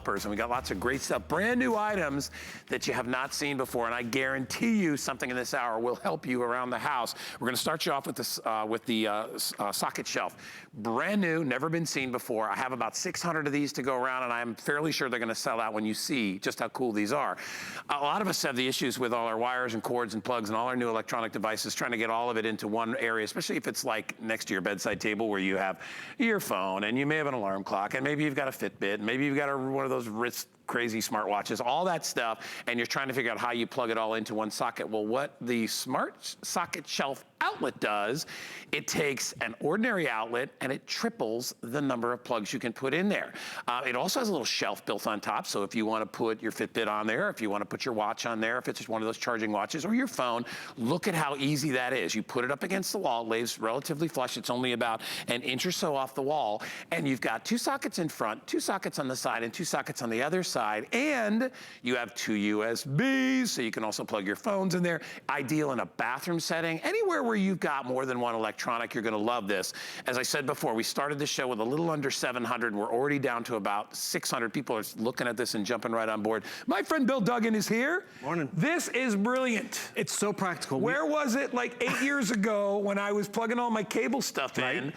shoppers, and we got lots of great stuff, brand new items that you have not seen before, and I guarantee you something in this hour will help you around the house. We're gonna start you off with the socket shelf. Brand new, never been seen before. I have about 600 of these to go around, and I'm fairly sure they're gonna sell out when you see just how cool these are. A lot of us have the issues with all our wires and cords and plugs and all our new electronic devices, trying to get all of it into one area, especially if it's like next to your bedside table where you have your phone and you may have an alarm clock and maybe you've got a Fitbit, and maybe you've got one of those wrist crazy smartwatches, all that stuff, and you're trying to figure out how you plug it all into one socket. Well, what the smart socket shelf outlet does, it takes an ordinary outlet and it triples the number of plugs you can put in there. It also has a little shelf built on top, so if you want to put your Fitbit on there, if you want to put your watch on there, if it's just one of those charging watches, or your phone, look at how easy that is. You put it up against the wall, it lays relatively flush, it's only about an inch or so off the wall, and you've got 2 sockets in front, 2 sockets on the side, and 2 sockets on the other side, and you have 2 USBs, so you can also plug your phones in there. Ideal in a bathroom setting. Anywhere where you've got more than one electronic, you're gonna love this. As I said before, we started the show with a little under 700, and we're already down to about 600. People are looking at this and jumping right on board. My friend Bill Duggan is here. Morning. This is brilliant. It's so practical. Where was it like 8 years ago when I was plugging all my cable stuff in?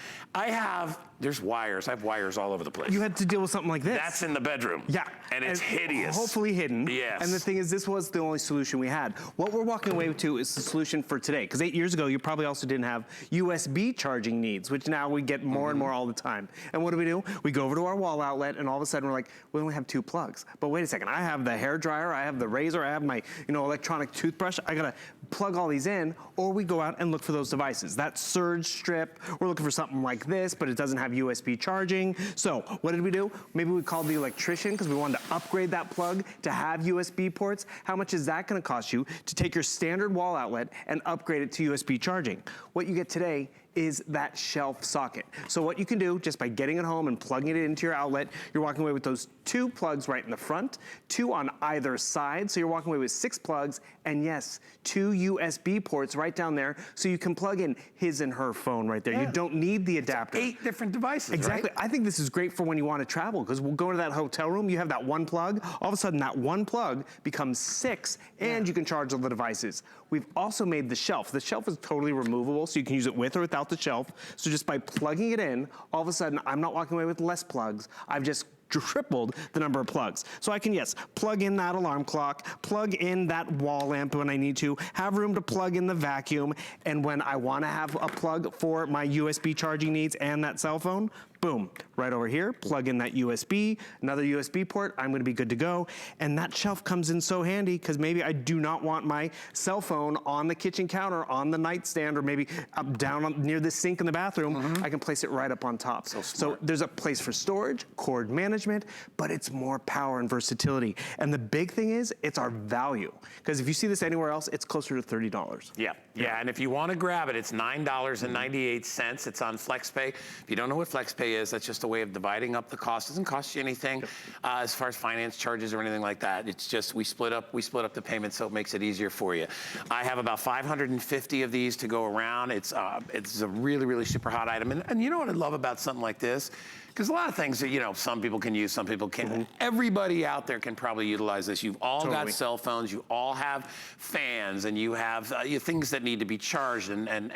There's wires. I have wires all over the place. You had to deal with something like this. That's in the bedroom. Yeah. And it's hideous. Hopefully hidden. Yes. And the thing is, this was the only solution we had. What we're walking away to is the solution for today. Because 8 years ago, you probably also didn't have USB charging needs, which now we get more and more all the time. And what do? We go over to our wall outlet, and all of a sudden we're like, we only have 2 plugs. But wait a second, I have the hair dryer, I have the razor, I have my electronic toothbrush. I gotta plug all these in, or we go out and look for those devices. That surge strip, we're looking for something like this, but it doesn't have USB charging. So what did we do? Maybe we called the electrician because we wanted to upgrade that plug to have USB ports. How much is that gonna cost you to take your standard wall outlet and upgrade it to USB charging? What you get today is that shelf socket. So what you can do, just by getting it home and plugging it into your outlet, you're walking away with those 2 plugs right in the front, 2 on either side, so you're walking away with 6 plugs, and yes, 2 USB ports right down there, so you can plug in his and her phone right there. Yeah. You don't need the adapter. 8 different devices, exactly. Right? I think this is great for when you want to travel, because we'll go to that hotel room, you have that 1 plug, all of a sudden that 1 plug becomes 6, and you can charge all the devices. We've also made the shelf. The shelf is totally removable, so you can use it with or without the shelf. So just by plugging it in, all of a sudden, I'm not walking away with less plugs. I've just tripled the number of plugs. So I can, yes, plug in that alarm clock, plug in that wall lamp when I need to, have room to plug in the vacuum, and when I wanna have a plug for my USB charging needs and that cell phone, boom, right over here, plug in that USB, another USB port, I'm gonna be good to go. And that shelf comes in so handy because maybe I do not want my cell phone on the kitchen counter, on the nightstand, or maybe up down near the sink in the bathroom. I can place it right up on top. So there's a place for storage, cord management, but it's more power and versatility. And the big thing is, it's our value. Because if you see this anywhere else, it's closer to $30. Yeah, and if you wanna grab it, it's $9.98. It's on FlexPay. If you don't know what FlexPay is, that's just a way of dividing up the cost. It doesn't cost you anything as far as finance charges or anything like that. It's just we split up the payment, so it makes it easier for you. I have about 550 of these to go around. It's a really, really super hot item. And you know what I love about something like this? Because a lot of things that, some people can use, some people can't. Everybody out there can probably utilize this. You've all got cell phones, you all have fans, and you have things that need to be charged, and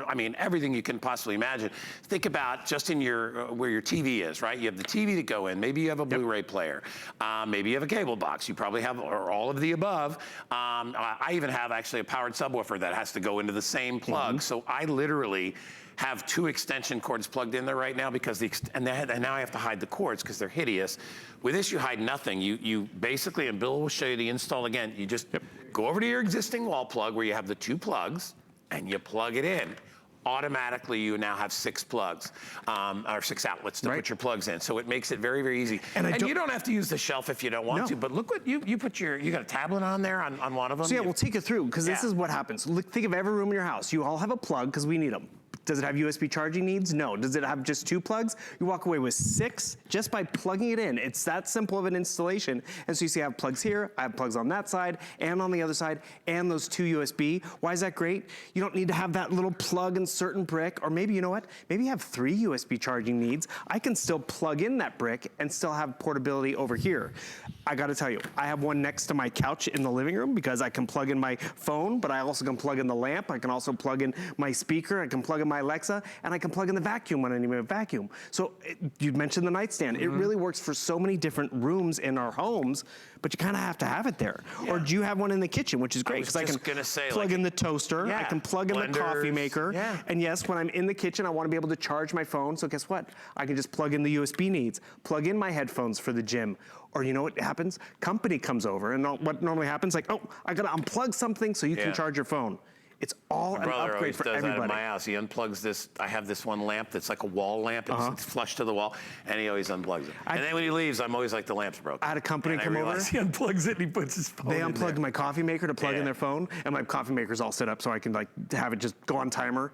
I mean, everything you can possibly imagine. Think about just in where your TV is, right? You have the TV to go in. Maybe you have a Blu-ray player. Maybe you have a cable box. You probably have, or all of the above. I even have actually a powered subwoofer that has to go into the same plug. So I literally have 2 extension cords plugged in there right now because and now I have to hide the cords because they're hideous. With this, you hide nothing. You basically, and Bill will show you the install again, you just go over to your existing wall plug where you have the 2 plugs and you plug it in. Automatically, you now have 6 plugs, or 6 outlets to put your plugs in. So it makes it very, very easy. And you don't have to use the shelf if you don't want to, but look what you put you got a tablet on there on one of them? So yeah, we'll take it through, because this is what happens. Look, think of every room in your house. You all have a plug, because we need them. Does it have USB charging needs? No. Does it have just 2 plugs? You walk away with 6 just by plugging it in. It's that simple of an installation. And so you see I have plugs here, I have plugs on that side and on the other side, and those 2 USB. Why is that great? You don't need to have that little plug in certain brick, or maybe, you know what? Maybe you have 3 USB charging needs. I can still plug in that brick and still have portability over here. I gotta tell you, I have one next to my couch in the living room because I can plug in my phone, but I also can plug in the lamp. I can also plug in my speaker. I can plug in my Alexa, and I can plug in the vacuum when I need a vacuum. So you mentioned the nightstand. It really works for so many different rooms in our homes, but you kind of have to have it there. Yeah. Or do you have one in the kitchen, which is great because I can plug in the toaster. I can plug in the coffee maker. And yes, when I'm in the kitchen, I want to be able to charge my phone. So guess what? I can just plug in the USB needs, plug in my headphones for the gym. Or you know what happens? Company comes over, and what normally happens, like, oh, I gotta unplug something so you can charge your phone. It's all an upgrade for everybody. My brother always does that in my house. He unplugs this. I have this one lamp that's like a wall lamp. It's flush to the wall, and he always unplugs it. And then when he leaves, I'm always like, the lamp's broken. I had a company come over. He unplugs it and he puts his phone in there. They unplugged my coffee maker to plug in their phone, and my coffee maker's all set up so I can like have it just go on timer.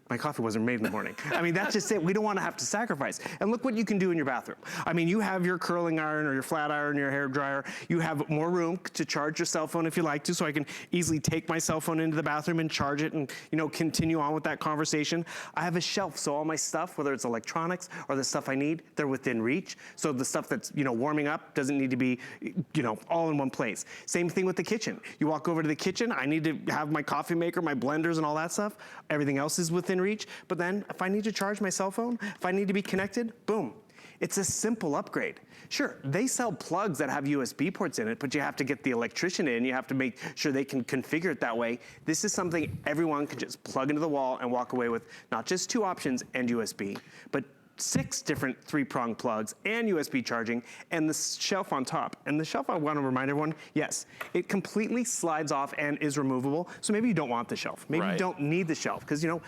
My coffee wasn't made in the morning. I mean, that's just it. We don't want to have to sacrifice. And look what you can do in your bathroom. I mean, you have your curling iron or your flat iron, your hair dryer. You have more room to charge your cell phone if you like to, so I can easily take my cell phone into the bathroom and charge it and, you know, continue on with that conversation. I have a shelf, so all my stuff, whether it's electronics or the stuff I need, they're within reach. So the stuff that's, you know, warming up doesn't need to be, you know, all in one place. Same thing with the kitchen. You walk over to the kitchen, I need to have my coffee maker, my blenders and all that stuff. Everything else is within reach, but then if I need to charge my cell phone, if I need to be connected, boom. It's a simple upgrade. Sure, they sell plugs that have USB ports in it, but you have to get the electrician in, you have to make sure they can configure it that way. This is something everyone can just plug into the wall and walk away with not just 2 options and USB, but 6 different 3-prong plugs and USB charging and the shelf on top. And the shelf, I want to remind everyone, yes, it completely slides off and is removable. So maybe you don't want the shelf. Maybe you don't need the shelf because, you know,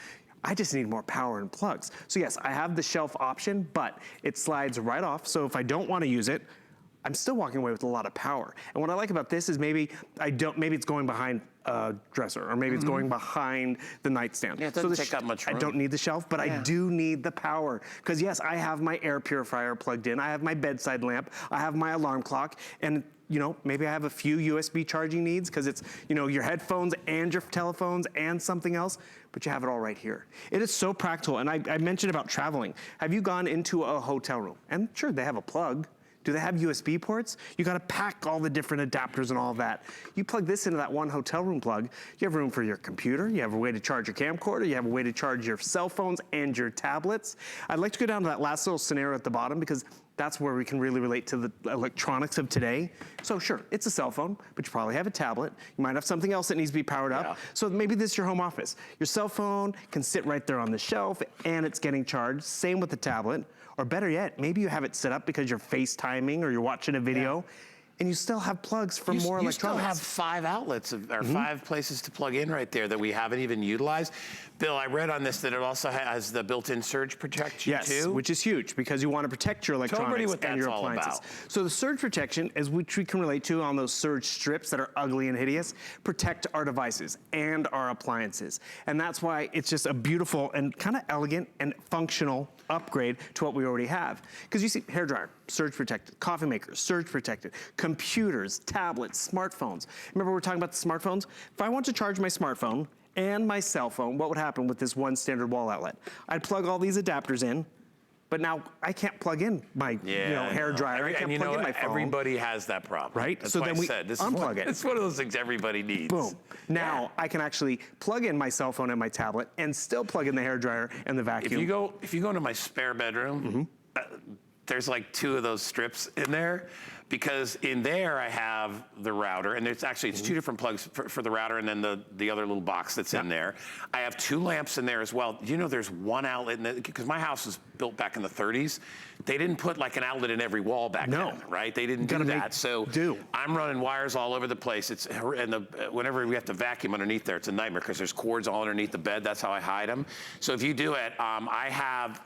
I just need more power and plugs. So yes, I have the shelf option, but it slides right off. So if I don't want to use it, I'm still walking away with a lot of power. And what I like about this is maybe it's going behind a dresser, or maybe it's going behind the nightstand. Yeah, it doesn't take that much room. I don't need the shelf, but I do need the power. Because yes, I have my air purifier plugged in, I have my bedside lamp, I have my alarm clock, and you know, maybe I have a few USB charging needs because it's, you know, your headphones and your telephones and something else, but you have it all right here. It is so practical, and I mentioned about traveling. Have you gone into a hotel room? And sure, they have a plug. Do they have USB ports? You gotta pack all the different adapters and all of that. You plug this into that one hotel room plug, you have room for your computer, you have a way to charge your camcorder, you have a way to charge your cell phones and your tablets. I'd like to go down to that last little scenario at the bottom because that's where we can really relate to the electronics of today. So sure, it's a cell phone, but you probably have a tablet. You might have something else that needs to be powered up. So maybe this is your home office. Your cell phone can sit right there on the shelf and it's getting charged. Same with the tablet. Or better yet, maybe you have it set up because you're FaceTiming or you're watching a video, and you still have plugs for more electronics. You still have 5 outlets, or 5 places to plug in right there that we haven't even utilized. Bill, I read on this that it also has the built-in surge protection too. Yes, which is huge because you want to protect your electronics and your appliances. So the surge protection, as which we can relate to on those surge strips that are ugly and hideous, protect our devices and our appliances. And that's why it's just a beautiful and kind of elegant and functional upgrade to what we already have. Because you see, hairdryer, surge protected, coffee maker, surge protected, computers, tablets, smartphones. Remember we were talking about the smartphones? If I want to charge my smartphone and my cell phone, what would happen with this one standard wall outlet? I'd plug all these adapters in, but now I can't plug in my hair dryer. I can't plug in my phone. Everybody has that problem. Right? That's so then we unplug it. It's one of those things everybody needs. Boom. Now I can actually plug in my cell phone and my tablet and still plug in the hair dryer and the vacuum. If you go into my spare bedroom, there's like 2 of those strips in there. Because in there I have the router, and it's 2 different plugs for the router and then the other little box that's in there. I have 2 lamps in there as well. You know there's one outlet in it, because my house was built back in the 30s. They didn't put like an outlet in every wall back then, right? They didn't do that. So I'm running wires all over the place. Whenever we have to vacuum underneath there, it's a nightmare because there's cords all underneath the bed. That's how I hide them. So if you do it, I have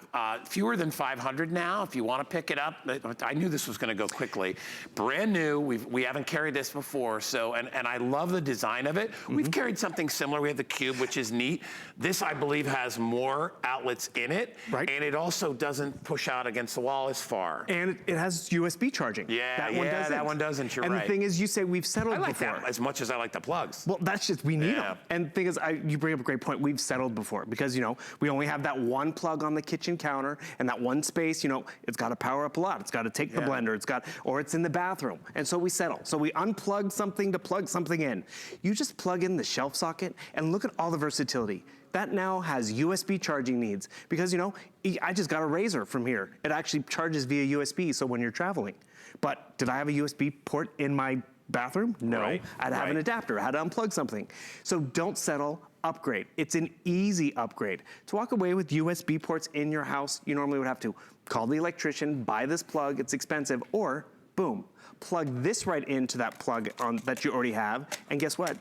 fewer than 500 now. If you want to pick it up. I knew this was gonna go quickly. Brand new, we haven't carried this before, so, and I love the design of it. We've carried something similar. We have the Cube, which is neat. This, I believe, has more outlets in it. Right. And it also doesn't push out against the wall as far. And it has USB charging. Yeah, that one doesn't, you're right. And the thing is, you say we've settled I like before. that as much as I like the plugs. Well, that's just, we need them. And the thing is, you bring up a great point. We've settled before because, you know, we only have that one plug on the kitchen counter and that one space, you know, it's got to power up a lot. It's got to take the blender. Or it's in the bathroom. And so we settle. So we unplug something to plug something in. You just plug in the shelf socket and look at all the versatility. That now has USB charging needs because, you know, I just got a razor from here. It actually charges via USB, so when you're traveling. But did I have a USB port in my bathroom? No. Right. I'd have an adapter. I had to unplug something. So don't settle, upgrade. It's an easy upgrade. To walk away with USB ports in your house, you normally would have to call the electrician, buy this plug, it's expensive, or boom, plug this right into that plug that you already have, and guess what?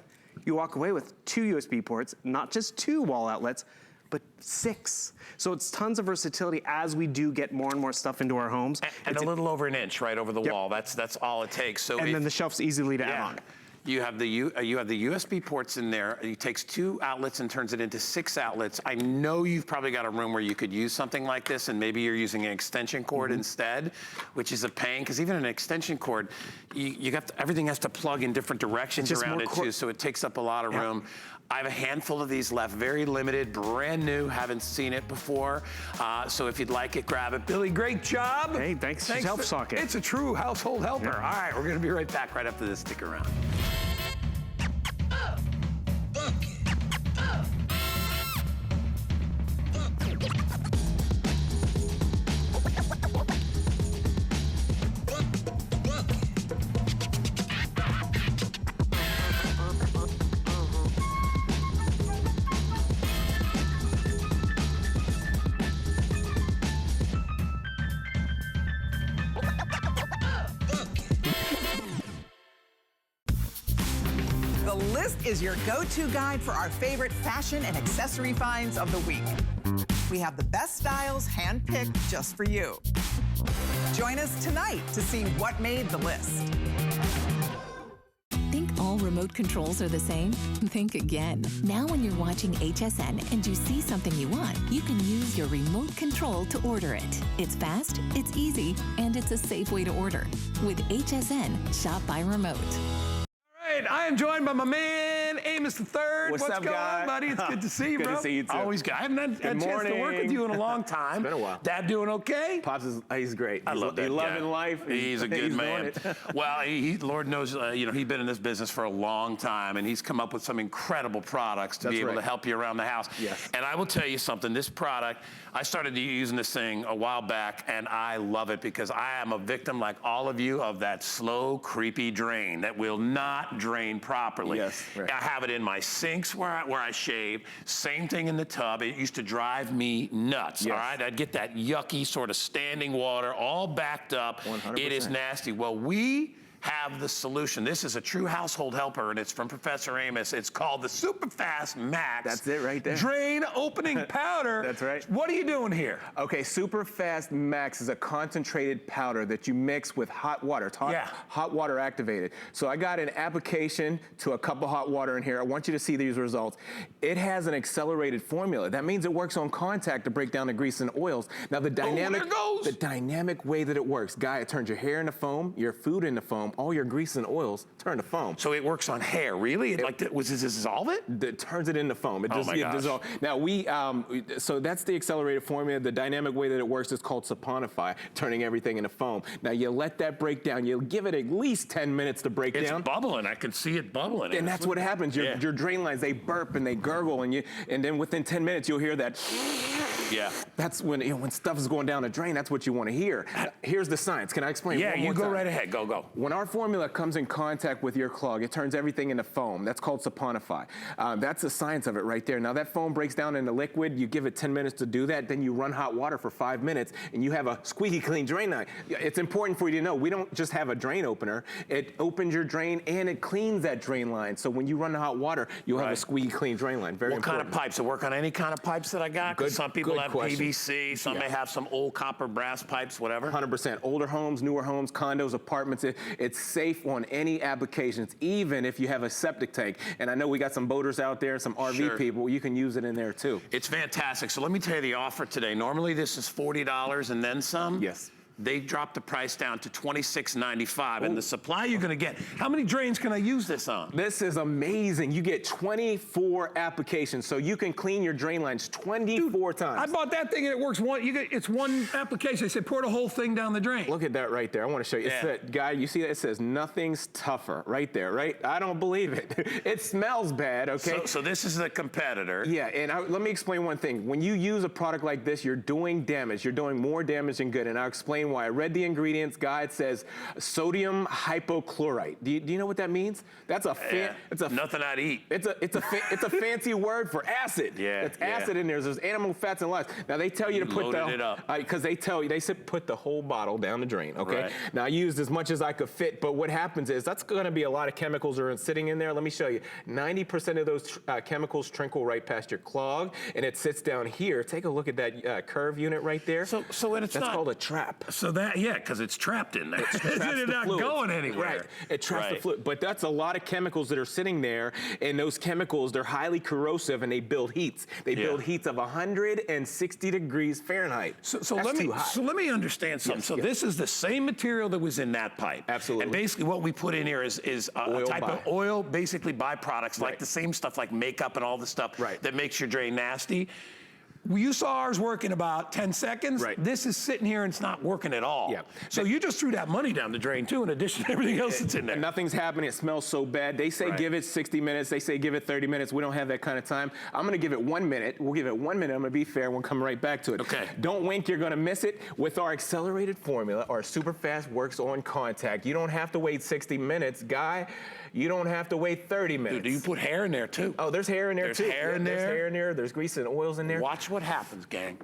You walk away with 2 USB ports, not just 2 wall outlets, but 6. So it's tons of versatility as we do get more and more stuff into our homes. And a little over an inch right over the wall. That's all it takes. So and then the shelf's easily to add on. You have the USB ports in there. It takes 2 outlets and turns it into 6 outlets. I know you've probably got a room where you could use something like this, and maybe you're using an extension cord instead, which is a pain, because even an extension cord, everything has to plug in different directions around it too, so it takes up a lot of room. I have a handful of these left, very limited, brand new, haven't seen it before. So if you'd like it, grab it. Billy, great job. Hey, thanks Shelf Socket. It's a true household helper. All right, we're gonna be right back right after this. Stick around. The List is your go-to guide for our favorite fashion and accessory finds of the week. We have the best styles handpicked just for you. Join us tonight to see what made the list. Think all remote controls are the same? Think again. Now when you're watching HSN and you see something you want, you can use your remote control to order it. It's fast, it's easy, and it's a safe way to order. With HSN, shop by remote. I am joined by my man, Amos III. What's up, going guy? on, buddy? It's good to see you, Good bro. to see you, too. Always good. I haven't had a chance to work with you in a long time. It's been a while. Dad doing okay? Pops he's great. I love that He's guy. loving life. He's a good man. doing it. Well, Lord knows, you know, he's been in this business for a long time, and he's come up with some incredible products to be able to help you around the house. Yes. And I will tell you something. This product, I started using this thing a while back, and I love it because I am a victim, like all of you, of that slow, creepy drain that will not drain properly. Yes. Right. I have it in my sinks where I shave. Same thing in the tub. It used to drive me nuts. Yes. All right, I'd get that yucky sort of standing water all backed up. 100%. It is nasty. Well, we have the solution. This is a true household helper, and it's from Professor Amos. It's called the Superfast Max. That's it right there. Drain opening powder. That's right. What are you doing here? Okay, Superfast Max is a concentrated powder that you mix with hot water. It's hot water activated. So I got an application to a cup of hot water in here. I want you to see these results. It has an accelerated formula. That means it works on contact to break down the grease and oils. Now the dynamic way that it works, Guy, it turns your hair into foam, your food into foam, all your grease and oils turn to foam. So it works on hair, really? Does it dissolve it? It turns it into foam. It Oh my gosh. dissolves. Now so that's the accelerated formula. The dynamic way that it works is called saponify, turning everything into foam. Now you let that break down. You'll give it at least 10 minutes to break down. It's bubbling. I can see it bubbling. And that's what happens. Your drain lines, they burp and they gurgle, and then within 10 minutes you'll hear that. Yeah. That's when when stuff is going down a drain. That's what you want to hear. Here's the science. Can I explain? Yeah, one you more go time? right ahead. Go. When our formula comes in contact with your clog, it turns everything into foam. That's called saponify. That's the science of it right there. Now that foam breaks down into liquid. You give it 10 minutes to do that. Then you run hot water for 5 minutes, and you have a squeaky clean drain line. It's important for you to know we don't just have a drain opener. It opens your drain and it cleans that drain line. So when you run the hot water, you'll have a squeaky clean drain line. Very important. What kind of pipes? It work on any kind of pipes that I got? 'Cause some people will have question. PVC, some may have some old copper brass pipes, whatever. 100%. Older homes, newer homes, condos, apartments, it's safe on any applications, even if you have a septic tank. And I know we got some boaters out there, some RV people, you can use it in there too. It's fantastic. So let me tell you the offer today. Normally this is $40 and then some. Yes. They dropped the price down to $26.95, and the supply you're gonna get. How many drains can I use this on? This is amazing. You get 24 applications, so you can clean your drain lines 24 times. I bought that thing and it works it's one application. They say pour the whole thing down the drain. Look at that right there. I want to show you. Yeah. It's that guy, you see that? It says nothing's tougher right there, right? I don't believe it. It smells bad, okay? So this is a competitor. Yeah, and let me explain one thing. When you use a product like this, you're doing damage. You're doing more damage than good, and I'll explain why. I read the ingredients guide. Says sodium hypochlorite. Do you know what that means? That's a nothing I'd eat. It's a fancy word for acid. Yeah, it's acid in there. There's animal fats and lies. Now they tell you to put loaded it up. Because they said put the whole bottle down the drain. Okay. Right. Now I used as much as I could fit, but what happens is that's going to be a lot of chemicals that are sitting in there. Let me show you. 90% of those chemicals trickle right past your clog, and it sits down here. Take a look at that curve unit right there. So when it's that's not called a trap. So that, yeah, because it's trapped in there. It's not fluids. going anywhere. Right. It traps the fluid. But that's a lot of chemicals that are sitting there, and those chemicals, they're highly corrosive, and they build heats. They build heats of 160 degrees Fahrenheit. So let me understand something. Yes, so this is the same material that was in that pipe. Absolutely. And basically what we put in here is a type of oil, basically byproducts, like the same stuff like makeup and all the stuff that makes your drain nasty. You saw ours work in about 10 seconds. Right. This is sitting here and it's not working at all. Yeah. So you just threw that money down the drain too, in addition to everything else that's in there. Nothing's happening. It smells so bad. They say give it 60 minutes. They say give it 30 minutes. We don't have that kind of time. I'm going to give it 1 minute. We'll give it 1 minute. I'm going to be fair. We'll come right back to it. Okay. Don't wink. You're going to miss it. With our accelerated formula, our super fast works on contact. You don't have to wait 60 minutes. Guy, you don't have to wait 30 minutes. Dude, you put hair in there too. Oh, there's hair in there too. There's hair in there. There's hair in there. There's grease and oils in there. Watch what happens, gang.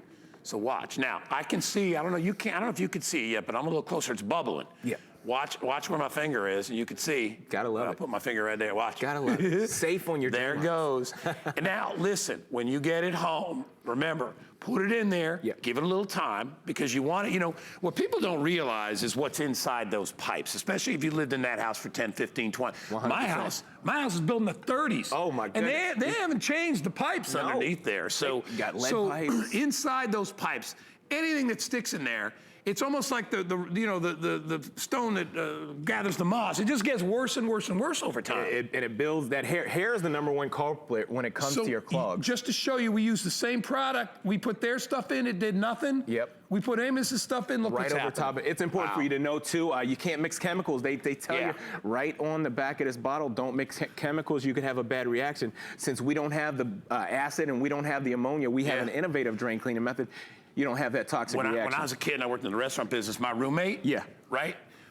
So watch. Now, I can see, I don't know if you can see it yet, but I'm a little closer. It's bubbling. Yeah. Watch where my finger is, and you can see. Gotta love I'll it. put my finger right there. Watch. Gotta love it. Safe on your There it drain goes. And now, listen, when you get it home, remember, put it in there, give it a little time, because you want it, what people don't realize is what's inside those pipes, especially if you lived in that house for 10, 15, 20. 100%. My house is built in the 30s. Oh my goodness. And they haven't changed the pipes underneath there. So, They got lead pipes. Inside those pipes, anything that sticks in there, it's almost like the stone that gathers the moss. It just gets worse and worse and worse over time. And it builds that hair. Hair is the #1 culprit when it comes to your clogs. Just to show you, we used the same product. We put their stuff in, it did nothing. Yep. We put Amos's stuff in, look Right what's over happened. top of it. It's important for you to know too, you can't mix chemicals. They tell you right on the back of this bottle, don't mix chemicals. You could have a bad reaction. Since we don't have the acid and we don't have the ammonia, we have an innovative drain cleaning method. You don't have that toxic reaction. When I was a kid and I worked in the restaurant business, my roommate,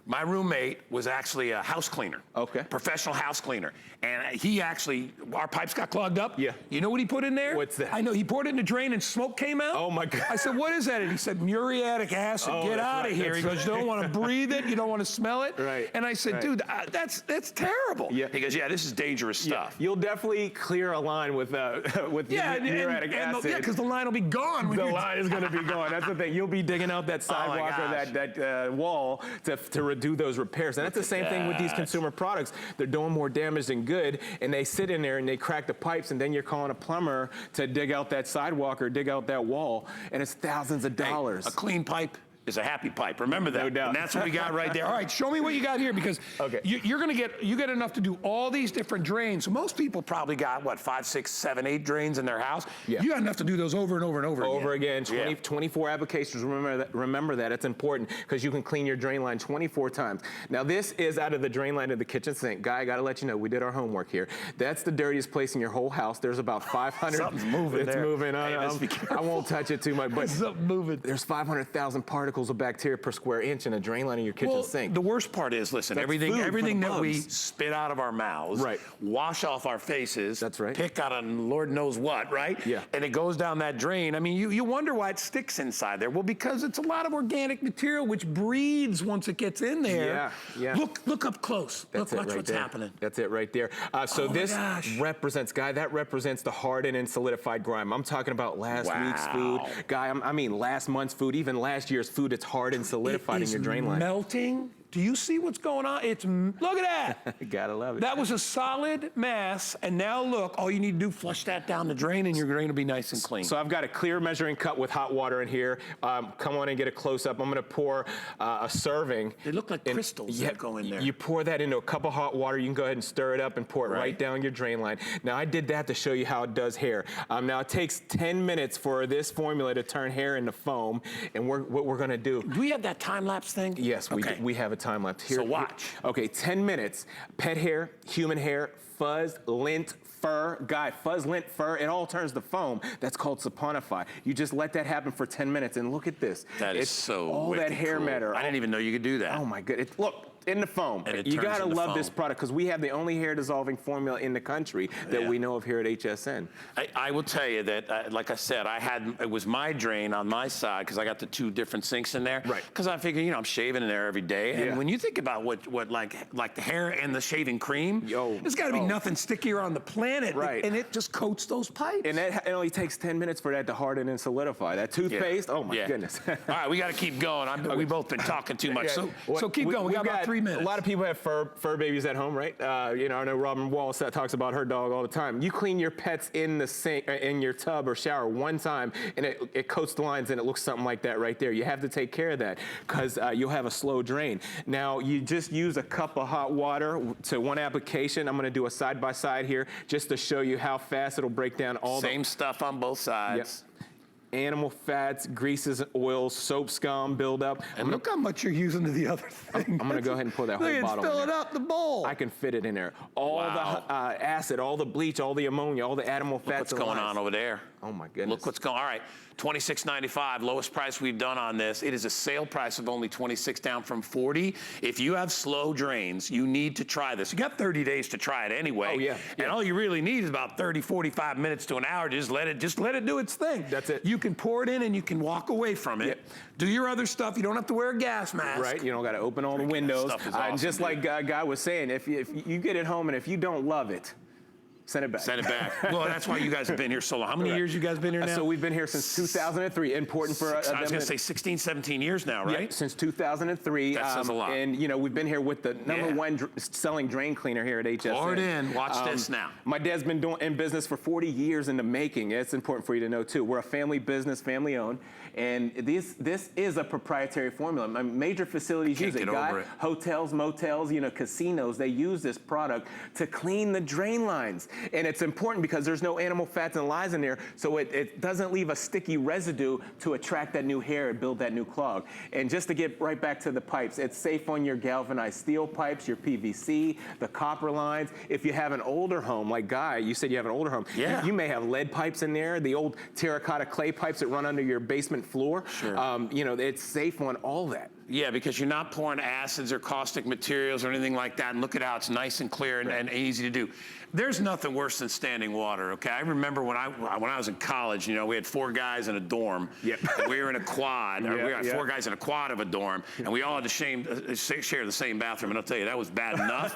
my roommate was actually a house cleaner. Okay. Professional house cleaner. And he actually, our pipes got clogged up. Yeah. You know what he put in there? What's that? I know, he poured it in the drain and smoke came out. Oh my God. I said, what is that? And he said, muriatic acid, Oh, get that's out of right, here. that's He goes, you don't want to breathe it, you don't want to smell it. Right, And I said, right. dude, that's terrible. Yeah. He goes, this is dangerous stuff. You'll definitely clear a line with muriatic acid. Yeah, because the line will be gone. The line is going to be gone. That's the thing. You'll be digging out that sidewalk or that wall to redo those repairs. And that's the same thing with these consumer products. They're doing more damage than good, and they sit in there and they crack the pipes, and then you're calling a plumber to dig out that sidewalk or dig out that wall, and it's thousands of dollars. A clean pipe is a happy pipe. Remember that. No doubt. And that's what we got right there. All right, show me what you got here, because you get enough to do all these different drains. So most people probably got, 5, 6, 7, 8 drains in their house. Yeah. You got enough to do those over and over and over again. 24 applications. Remember that. It's important because you can clean your drain line 24 times. Now, this is out of the drain line of the kitchen sink. Guy, I got to let you know, we did our homework here. That's the dirtiest place in your whole house. There's about 500. Something's moving It's there. moving. Hey, I won't touch it too much, but Something moving. there's 500,000 particles particles of bacteria per square inch in a drain line in your kitchen sink. The worst part is, listen, That's food for everything the that we bugs. spit out of our mouths, Right. wash off our faces, That's right. pick out on Lord knows what, right? Yeah. And it goes down that drain. I mean, you wonder why it sticks inside there. Well, because it's a lot of organic material which breathes once it gets in there. Yeah. Look up close. That's Watch right what's there. happening. That's it right there. So this gosh. represents, Guy, that represents the hardened and solidified grime. I'm talking about last week's food. Guy, I mean last month's food, even last year's food. It's hard and solidified in your drain line. Melting. Do you see what's going on? Look at that. Gotta love it. That was a solid mass, and now look, all you need to do, flush that down the drain, and your drain will be nice and clean. So I've got a clear measuring cup with hot water in here. Come on and get a close-up. I'm gonna pour a serving. They look like crystals that go in there. You pour that into a cup of hot water. You can go ahead and stir it up and pour it right down your drain line. Now, I did that to show you how it does hair. Now, it takes 10 minutes for this formula to turn hair into foam, and what we're gonna do. Do we have that time-lapse thing? Yes, we have a time lapse here. So watch. Okay, 10 minutes. Pet hair, human hair, fuzz, lint, fur. Guy, fuzz, lint, fur, it all turns to foam. That's called saponify. You just let that happen for 10 minutes, and look at this. That is so all that hair cool. matter. I didn't even know you could do that. Oh my goodness. Look, in the foam. And it you turns gotta into love foam. this product because we have the only hair dissolving formula in the country that we know of here at HSN. I will tell you that, like I said, it was my drain on my side because I got the two different sinks in there. Right. Because I figure, I'm shaving in there every day. And Yeah. when you think about what like the hair and the shaving cream, there's got to be nothing stickier on the planet. Right. And it just coats those pipes. And it only takes 10 minutes for that to harden and solidify. That toothpaste, oh my goodness. All right, we got to keep going. We've both been talking too much. So keep going. We got about 3 minutes. A lot of people have fur babies at home, right? I know Robin Wallace talks about her dog all the time. You clean your pets in the sink, in your tub or shower one time, and it coats the lines, and it looks something like that right there. You have to take care of that because you'll have a slow drain. Now, you just use a cup of hot water to one application. I'm going to do a side-by-side here just to show you how fast it'll break down all Same stuff on both sides. Animal fats, greases, oils, soap scum buildup. And look how much you're using to the other thing. I'm gonna go ahead and pour that whole Look, bottle it's in filling there. up the bowl. I can fit it in there. All the acid, all the bleach, all the ammonia, all the animal fats. What's going on over there? Oh my goodness. Look what's going on. All right, $26.95, lowest price we've done on this. It is a sale price of only $26, down from $40. If you have slow drains, you need to try this. You got 30 days to try it anyway. Oh, yeah. And all you really need is about 30, 45 minutes to an hour. Just let it do its thing. That's it. You can pour it in and you can walk away from it. Yep. Do your other stuff. You don't have to wear a gas mask. Right, you don't got to open all the windows. stuff is awesome, and just like Guy was saying, if you get it home and if you don't love it, send it back. Send it back. Well, that's why you guys have been here so long. How many years you guys been here now? So we've been here since 2003. Important for I was going to say 16, 17 years now, right? Yeah, since 2003. That says a lot. And we've been here with the number one selling drain cleaner here at HSN. Pour it in. Watch this now. My dad's been in business for 40 years in the making. It's important for you to know too. We're a family business, family owned, and this is a proprietary formula. Major facilities use it. Get over it. Hotels, motels, casinos, they use this product to clean the drain lines. And it's important because there's no animal fats and lies in there, so it doesn't leave a sticky residue to attract that new hair and build that new clog. And just to get right back to the pipes, it's safe on your galvanized steel pipes, your PVC, the copper lines. If you have an older home, like Guy, you said you have an older home. Yeah. You may have lead pipes in there, the old terracotta clay pipes that run under your basement floor. Sure. It's safe on all that. Yeah, because you're not pouring acids or caustic materials or anything like that. And look at how it's nice and clear and easy to do. There's nothing worse than standing water, okay? I remember when I was in college, we had 4 guys in a dorm. Yep. And we were in a quad. We had 4 guys in a quad of a dorm, and we all had to share the same bathroom. And I'll tell you, that was bad enough.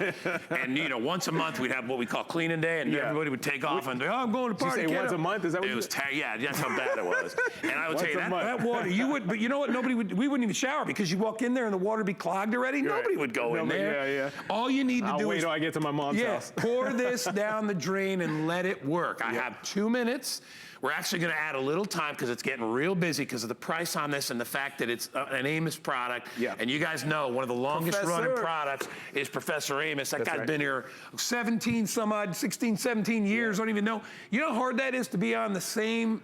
And once a month we'd have what we call cleaning day, and everybody would take off and I'm going to party. Did you say once a month? Is that what it was? Yeah, that's how bad it was. And I would tell you that water, but you know what? We wouldn't even shower because you walk in there and the water would be clogged already. Nobody would go in there. Yeah. All you need to do wait is till I get to my mom's house. pour this down the drain and let it work. I have 2 minutes. We're actually going to add a little time because it's getting real busy because of the price on this and the fact that it's an Amos product. Yeah. And you guys know one of the longest running products is Professor Amos. That guy's been here 16, 17 years. Don't even know. You know how hard that is to be on the same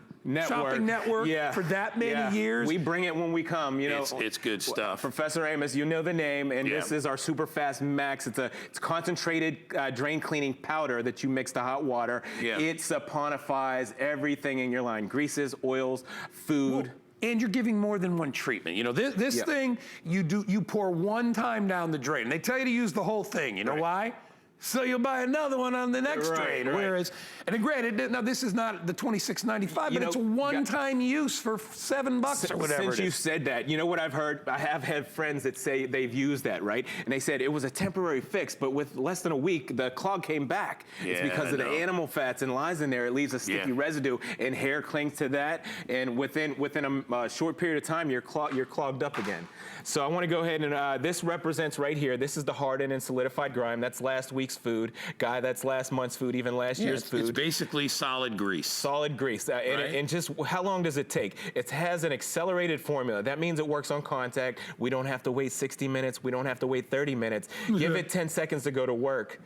shopping network for that many years. We bring it when we come. It's good stuff. Professor Amos, you know the name, and this is our Super Fast Max. It's concentrated drain cleaning powder that you mix to hot water. Yeah. It saponifies everything in your line: greases, oils, food. and you're giving more than one treatment. You know, this thing, you pour one time down the drain. And they tell you to use the whole thing. You know why? So you'll buy another one on the next drain. Whereas, and then granted, now this is not the $26.95, but it's a one-time use for $7 or whatever. Since you said that, you know what I've heard? I have had friends that say they've used that, right? And they said it was a temporary fix, but with less than a week, the clog came back. It's because of the animal fats and lies in there. It leaves a sticky residue, and hair clings to that. And within a short period of time, you're clogged up again. So I want to go ahead and this represents right here. This is the hardened and solidified grime. That's last week's food. Guy, that's last month's food, even last year's food. It's basically solid grease. Solid grease. And just how long does it take? It has an accelerated formula. That means it works on contact. We don't have to wait 60 minutes. We don't have to wait 30 minutes. Give it 10 seconds to go to work.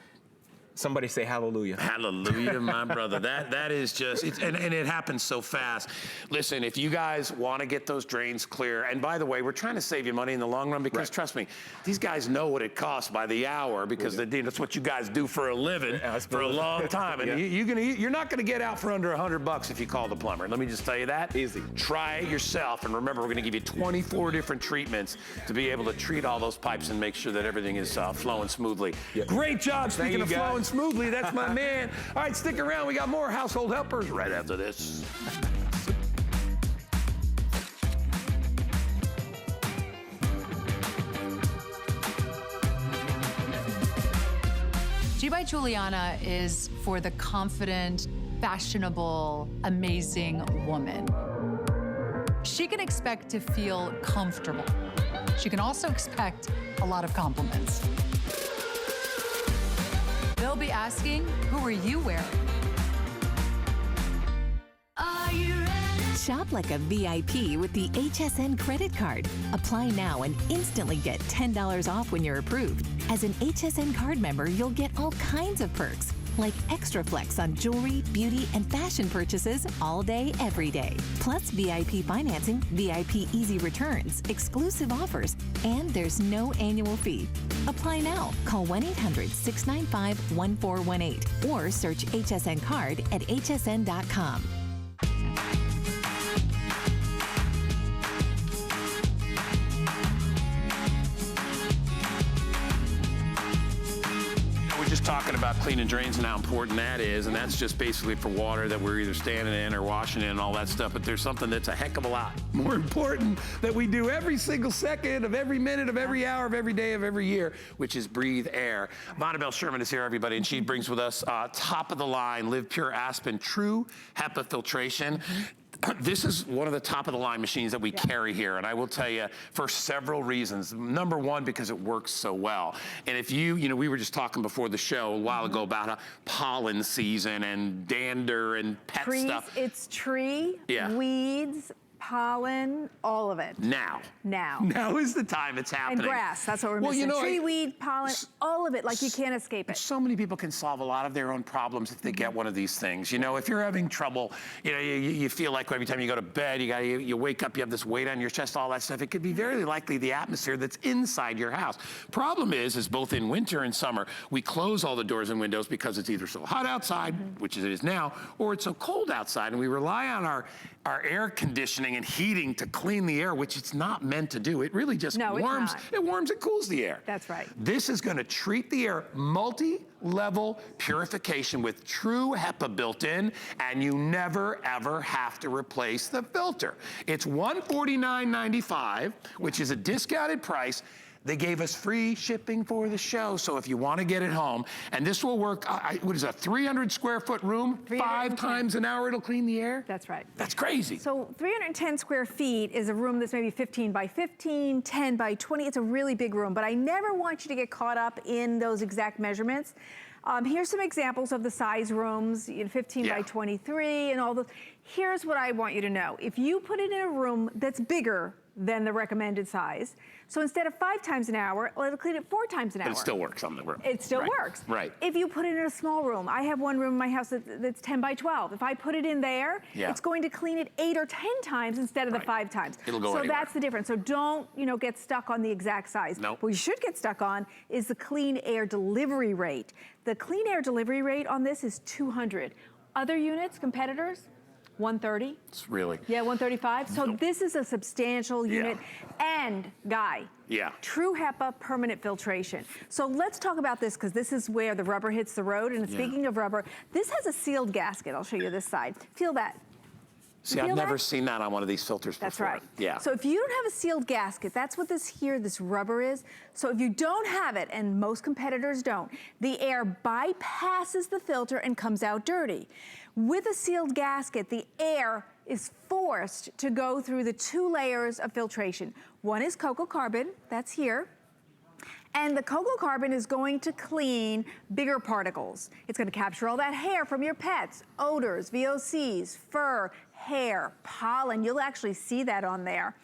Somebody say hallelujah. Hallelujah, my brother. That is just, and it happens so fast. Listen, if you guys want to get those drains clear, and by the way, we're trying to save you money in the long run because trust me, these guys know what it costs by the hour because that's what you guys do for a living for a long time. And you're not going to get out for under $100 if you call the plumber. Let me just tell you that. Easy. Try it yourself, and remember, we're going to give you 24 different treatments to be able to treat all those pipes and make sure that everything is flowing smoothly. Great job. Speaking of flowing smoothly, that's my man. All right, stick around. We got more household helpers right after this. G by Juliana is for the confident, fashionable, amazing woman. She can expect to feel comfortable. She can also expect a lot of compliments. They'll be asking, who are you wearing? Are you ready? Shop like a VIP with the HSN credit card. Apply now and instantly get $10 off when you're approved. As an HSN card member, you'll get all kinds of perks, like extra flex on jewelry, beauty, and fashion purchases all day, every day. Plus VIP financing, VIP easy returns, exclusive offers, and there's no annual fee. Apply now. Call 1-800-695-1418 or search HSN card at hsn.com. Talking about cleaning drains and how important that is, and that's just basically for water that we're either standing in or washing in and all that stuff, but there's something that's a heck of a lot more important that we do every single second of every minute of every hour of every day of every year, which is breathe air. Vonabelle Sherman is here, everybody, and she brings with us top of the line Live Pure Aspen True HEPA filtration. This is one of the top of the line machines that we carry here, and I will tell you for several reasons. Number one, because it works so well. And if you know, we were just talking before the show a while ago about pollen season and dander and pet stuff. It's tree, weeds, pollen, all of it. Now is the time it's happening. And grass, that's what we're missing. Tree, weed, pollen, all of it, like you can't escape it. So many people can solve a lot of their own problems if they get one of these things. You know, if you're having trouble, you know, you feel like every time you go to bed, you wake up, you have this weight on your chest, all that stuff. It could be very likely the atmosphere that's inside your house. Problem is both in winter and summer, we close all the doors and windows because it's either so hot outside, which it is now, or it's so cold outside, and we rely on our air conditioning and heating to clean the air, which it's not meant to do. It really just warms. It warms and cools the air. That's right. This is going to treat the air, multi-level purification with true HEPA built in, and you never ever have to replace the filter. It's $149.95, which is a discounted price. They gave us free shipping for the show, so if you want to get it home, and this will work, what is a 300 square foot room? 5 times an hour it'll clean the air? That's right. That's crazy. So 310 square feet is a room that's maybe 15 by 15, 10 by 20. It's a really big room, but I never want you to get caught up in those exact measurements. Here's some examples of the size rooms, 15 by 23 and all those. Here's what I want you to know. If you put it in a room that's bigger than the recommended size, so instead of 5 times an hour, it'll clean it 4 times an hour. But it still works on the room. It still works. Right. If you put it in a small room, I have one room in my house that's 10 by 12. If I put it in there, it's going to clean it 8 or 10 times instead of the 5 times. It'll go anywhere. So that's the difference. So don't, get stuck on the exact size. Nope. What you should get stuck on is the clean air delivery rate. The clean air delivery rate on this is 200. Other units, competitors, 130. It's really. Yeah, 135. So this is a substantial unit. And, Guy, true HEPA permanent filtration. So let's talk about this, because this is where the rubber hits the road. And speaking of rubber, this has a sealed gasket. I'll show you this side. Feel that. See, I've never seen that on one of these filters before. That's right. Yeah. So if you don't have a sealed gasket, that's what this rubber is. So if you don't have it, and most competitors don't, the air bypasses the filter and comes out dirty. With a sealed gasket, the air is forced to go through the 2 layers of filtration. One is cocoa carbon, that's here. And the cocoa carbon is going to clean bigger particles. It's going to capture all that hair from your pets, odors, VOCs, fur, hair, pollen. You'll actually see that on there.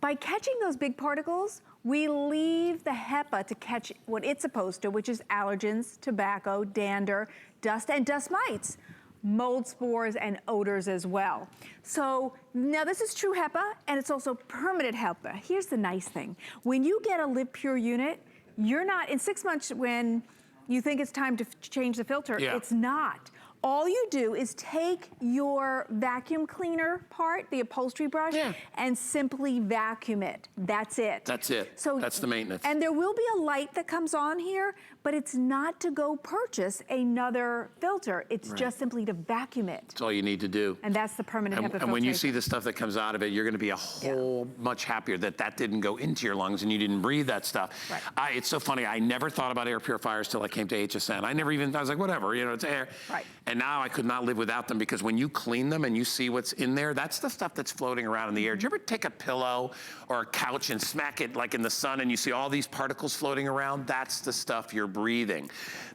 By catching those big particles, we leave the HEPA to catch what it's supposed to, which is allergens, tobacco, dander, dust, and dust mites, mold spores, and odors as well. So now this is true HEPA, and it's also permanent HEPA. Here's the nice thing. When you get a Live Pure unit, you're not, in 6 months when you think it's time to change the filter, it's not. All you do is take your vacuum cleaner part, the upholstery brush, and simply vacuum it. That's it. That's it. So that's the maintenance. And there will be a light that comes on here, but it's not to go purchase another filter. It's just simply to vacuum it. That's all you need to do. And that's the permanent HEPA filtration. And when you see the stuff that comes out of it, you're going to be a whole much happier that that didn't go into your lungs and you didn't breathe that stuff. Right. It's so funny. I never thought about air purifiers till I came to HSN. I was like, whatever, you know, it's air. Right. And now I could not live without them, because when you clean them and you see what's in there, that's the stuff that's floating around in the air. Do you ever take a pillow or a couch and smack it like in the sun and you see all these particles floating around? That's the stuff you're breathing.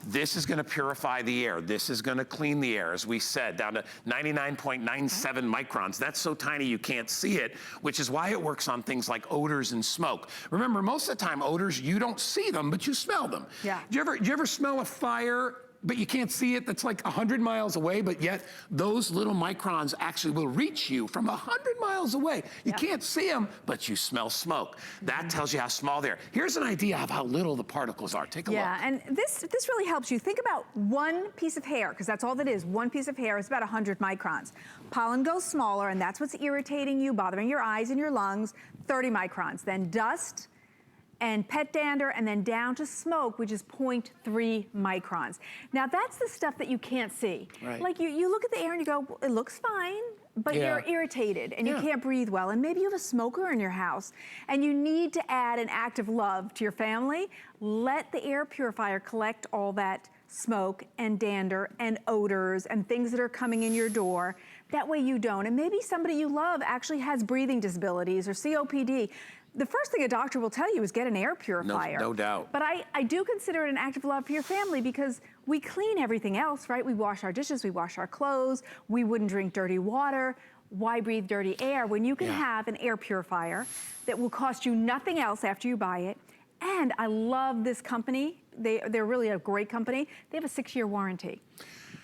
This is going to purify the air. This is going to clean the air, as we said, down to 99.97 microns. That's so tiny you can't see it, which is why it works on things like odors and smoke. Remember, most of the time odors, you don't see them, but you smell them. Yeah. Do you ever smell a fire but you can't see it, that's like 100 miles away, but yet those little microns actually will reach you from 100 miles away. You can't see them, but you smell smoke. That tells you how small they are. Here's an idea of how little the particles are. Take a look. Yeah, and this really helps you. Think about one piece of hair, because that's all that is. One piece of hair is about 100 microns. Pollen goes smaller, and that's what's irritating you, bothering your eyes and your lungs, 30 microns. Then dust, and pet dander, and then down to smoke, which is 0.3 microns. Now that's the stuff that you can't see. Right. Like you look at the air and you go, well, it looks fine, but you're irritated and you can't breathe well. And maybe you have a smoker in your house and you need to add an act of love to your family. Let the air purifier collect all that smoke and dander and odors and things that are coming in your door. That way you don't. And maybe somebody you love actually has breathing disabilities or COPD. The first thing a doctor will tell you is get an air purifier. No doubt. But I do consider it an act of love for your family, because we clean everything else, right? We wash our dishes, we wash our clothes, we wouldn't drink dirty water. Why breathe dirty air when you can have an air purifier that will cost you nothing else after you buy it? And I love this company. They're really a great company. They have a 6-year warranty.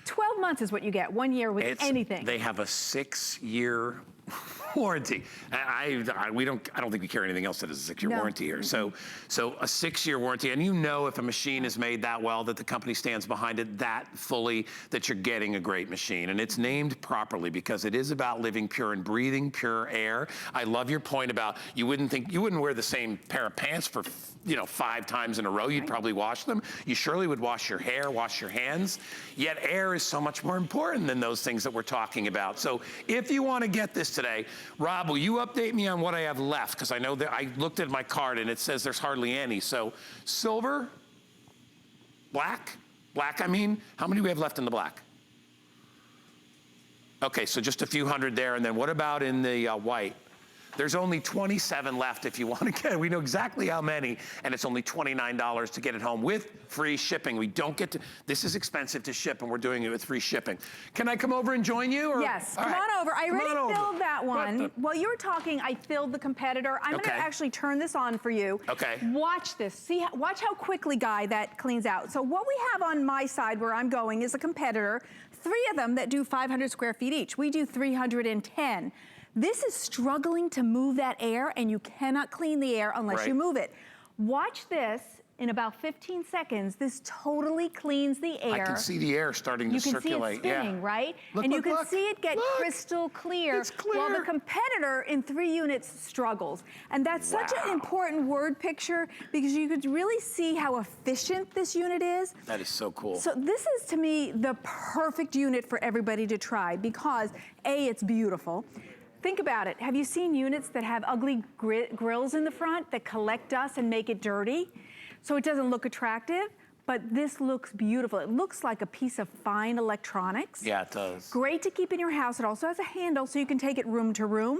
12 months is what you get, 1 year with anything. They have a 6-year warranty. I don't think we carry anything else that has a 6-year warranty here. So a 6-year warranty, and you know if a machine is made that well, that the company stands behind it that fully, that you're getting a great machine. And it's named properly because it is about living pure and breathing pure air. I love your point about you wouldn't wear the same pair of pants for 5 times in a row. You'd probably wash them. You surely would wash your hair, wash your hands. Yet air is so much more important than those things that we're talking about. So if you want to get this today, Rob, will you update me on what I have left? Because I know that I looked at my card and it says there's hardly any. So silver, black, I mean, how many do we have left in the black? Okay, so just a few hundred there. And then what about in the white? There's only 27 left if you want to get it. We know exactly how many, and it's only $29 to get it home with free shipping. We don't get to, this is expensive to ship, and we're doing it with free shipping. Can I come over and join you? Or? Yes, come on over. I already filled that one. While you were talking, I filled the competitor. I'm gonna actually turn this on for you. Okay. Watch this. Watch how quickly, Guy, that cleans out. So what we have on my side where I'm going is a competitor, 3 of them that do 500 square feet each. We do 310. This is struggling to move that air, and you cannot clean the air unless you move it. Watch this. in about 15 seconds, this totally cleans the air. I can see the air starting to circulate. You can see it spinning, right? And you can see it get crystal clear. It's clear. While the competitor in 3 units struggles. And that's such an important word picture because you could really see how efficient this unit is. That is so cool. So this is, to me, the perfect unit for everybody to try because A, it's beautiful. Think about it. Have you seen units that have ugly grills in the front that collect dust and make it dirty? So it doesn't look attractive, but this looks beautiful. It looks like a piece of fine electronics. Yeah, it does. Great to keep in your house. It also has a handle so you can take it room to room.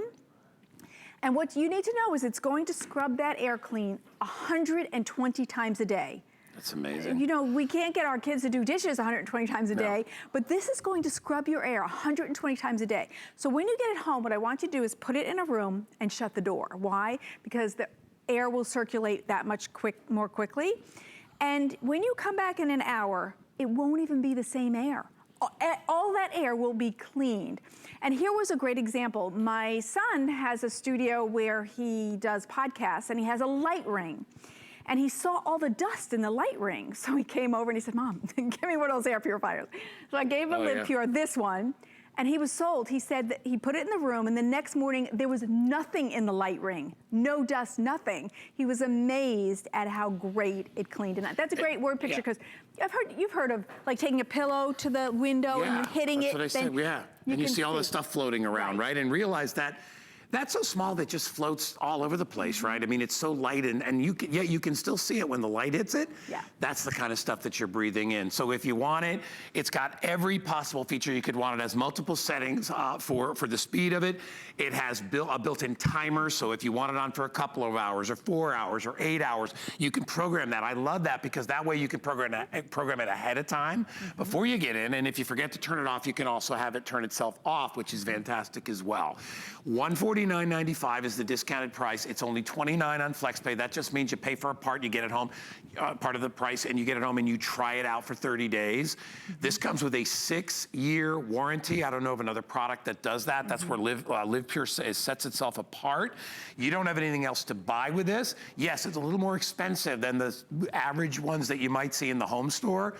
And what you need to know is it's going to scrub that air clean 120 times a day. That's amazing. You know, we can't get our kids to do dishes 120 times a day, but this is going to scrub your air 120 times a day. So when you get it home, what I want you to do is put it in a room and shut the door. Why? Because the air will circulate that much more quickly. And when you come back in an hour, it won't even be the same air. All that air will be cleaned. And here was a great example. My son has a studio where he does podcasts and he has a light ring. And he saw all the dust in the light ring. So he came over and he said, Mom, give me one of those air purifiers. So I gave him Live Pure, this one. And he was sold. He said that he put it in the room and the next morning there was nothing in the light ring. No dust, nothing. He was amazed at how great it cleaned. And that's a great word picture because you've heard of like taking a pillow to the window and hitting it. That's what I said, and you see all this stuff floating around, right? And realize that that's so small that just floats all over the place, right? I mean, it's so light and you can still see it when the light hits it. Yeah. That's the kind of stuff that you're breathing in. So if you want it, it's got every possible feature you could want. It has multiple settings for the speed of it. It has a built-in timer, so if you want it on for a couple of hours or 4 hours or 8 hours, you can program that. I love that because that way you can program it ahead of time before you get in, and if you forget to turn it off, you can also have it turn itself off, which is fantastic as well. $149.95 is the discounted price. It's only $29 on FlexPay. That just means you pay for a part, you get it home, part of the price, and you get it home and you try it out for 30 days. This comes with a 6-year warranty. I don't know of another product that does that. That's where Live Pure sets itself apart. You don't have anything else to buy with this. Yes, it's a little more expensive than the average ones that you might see in the home store,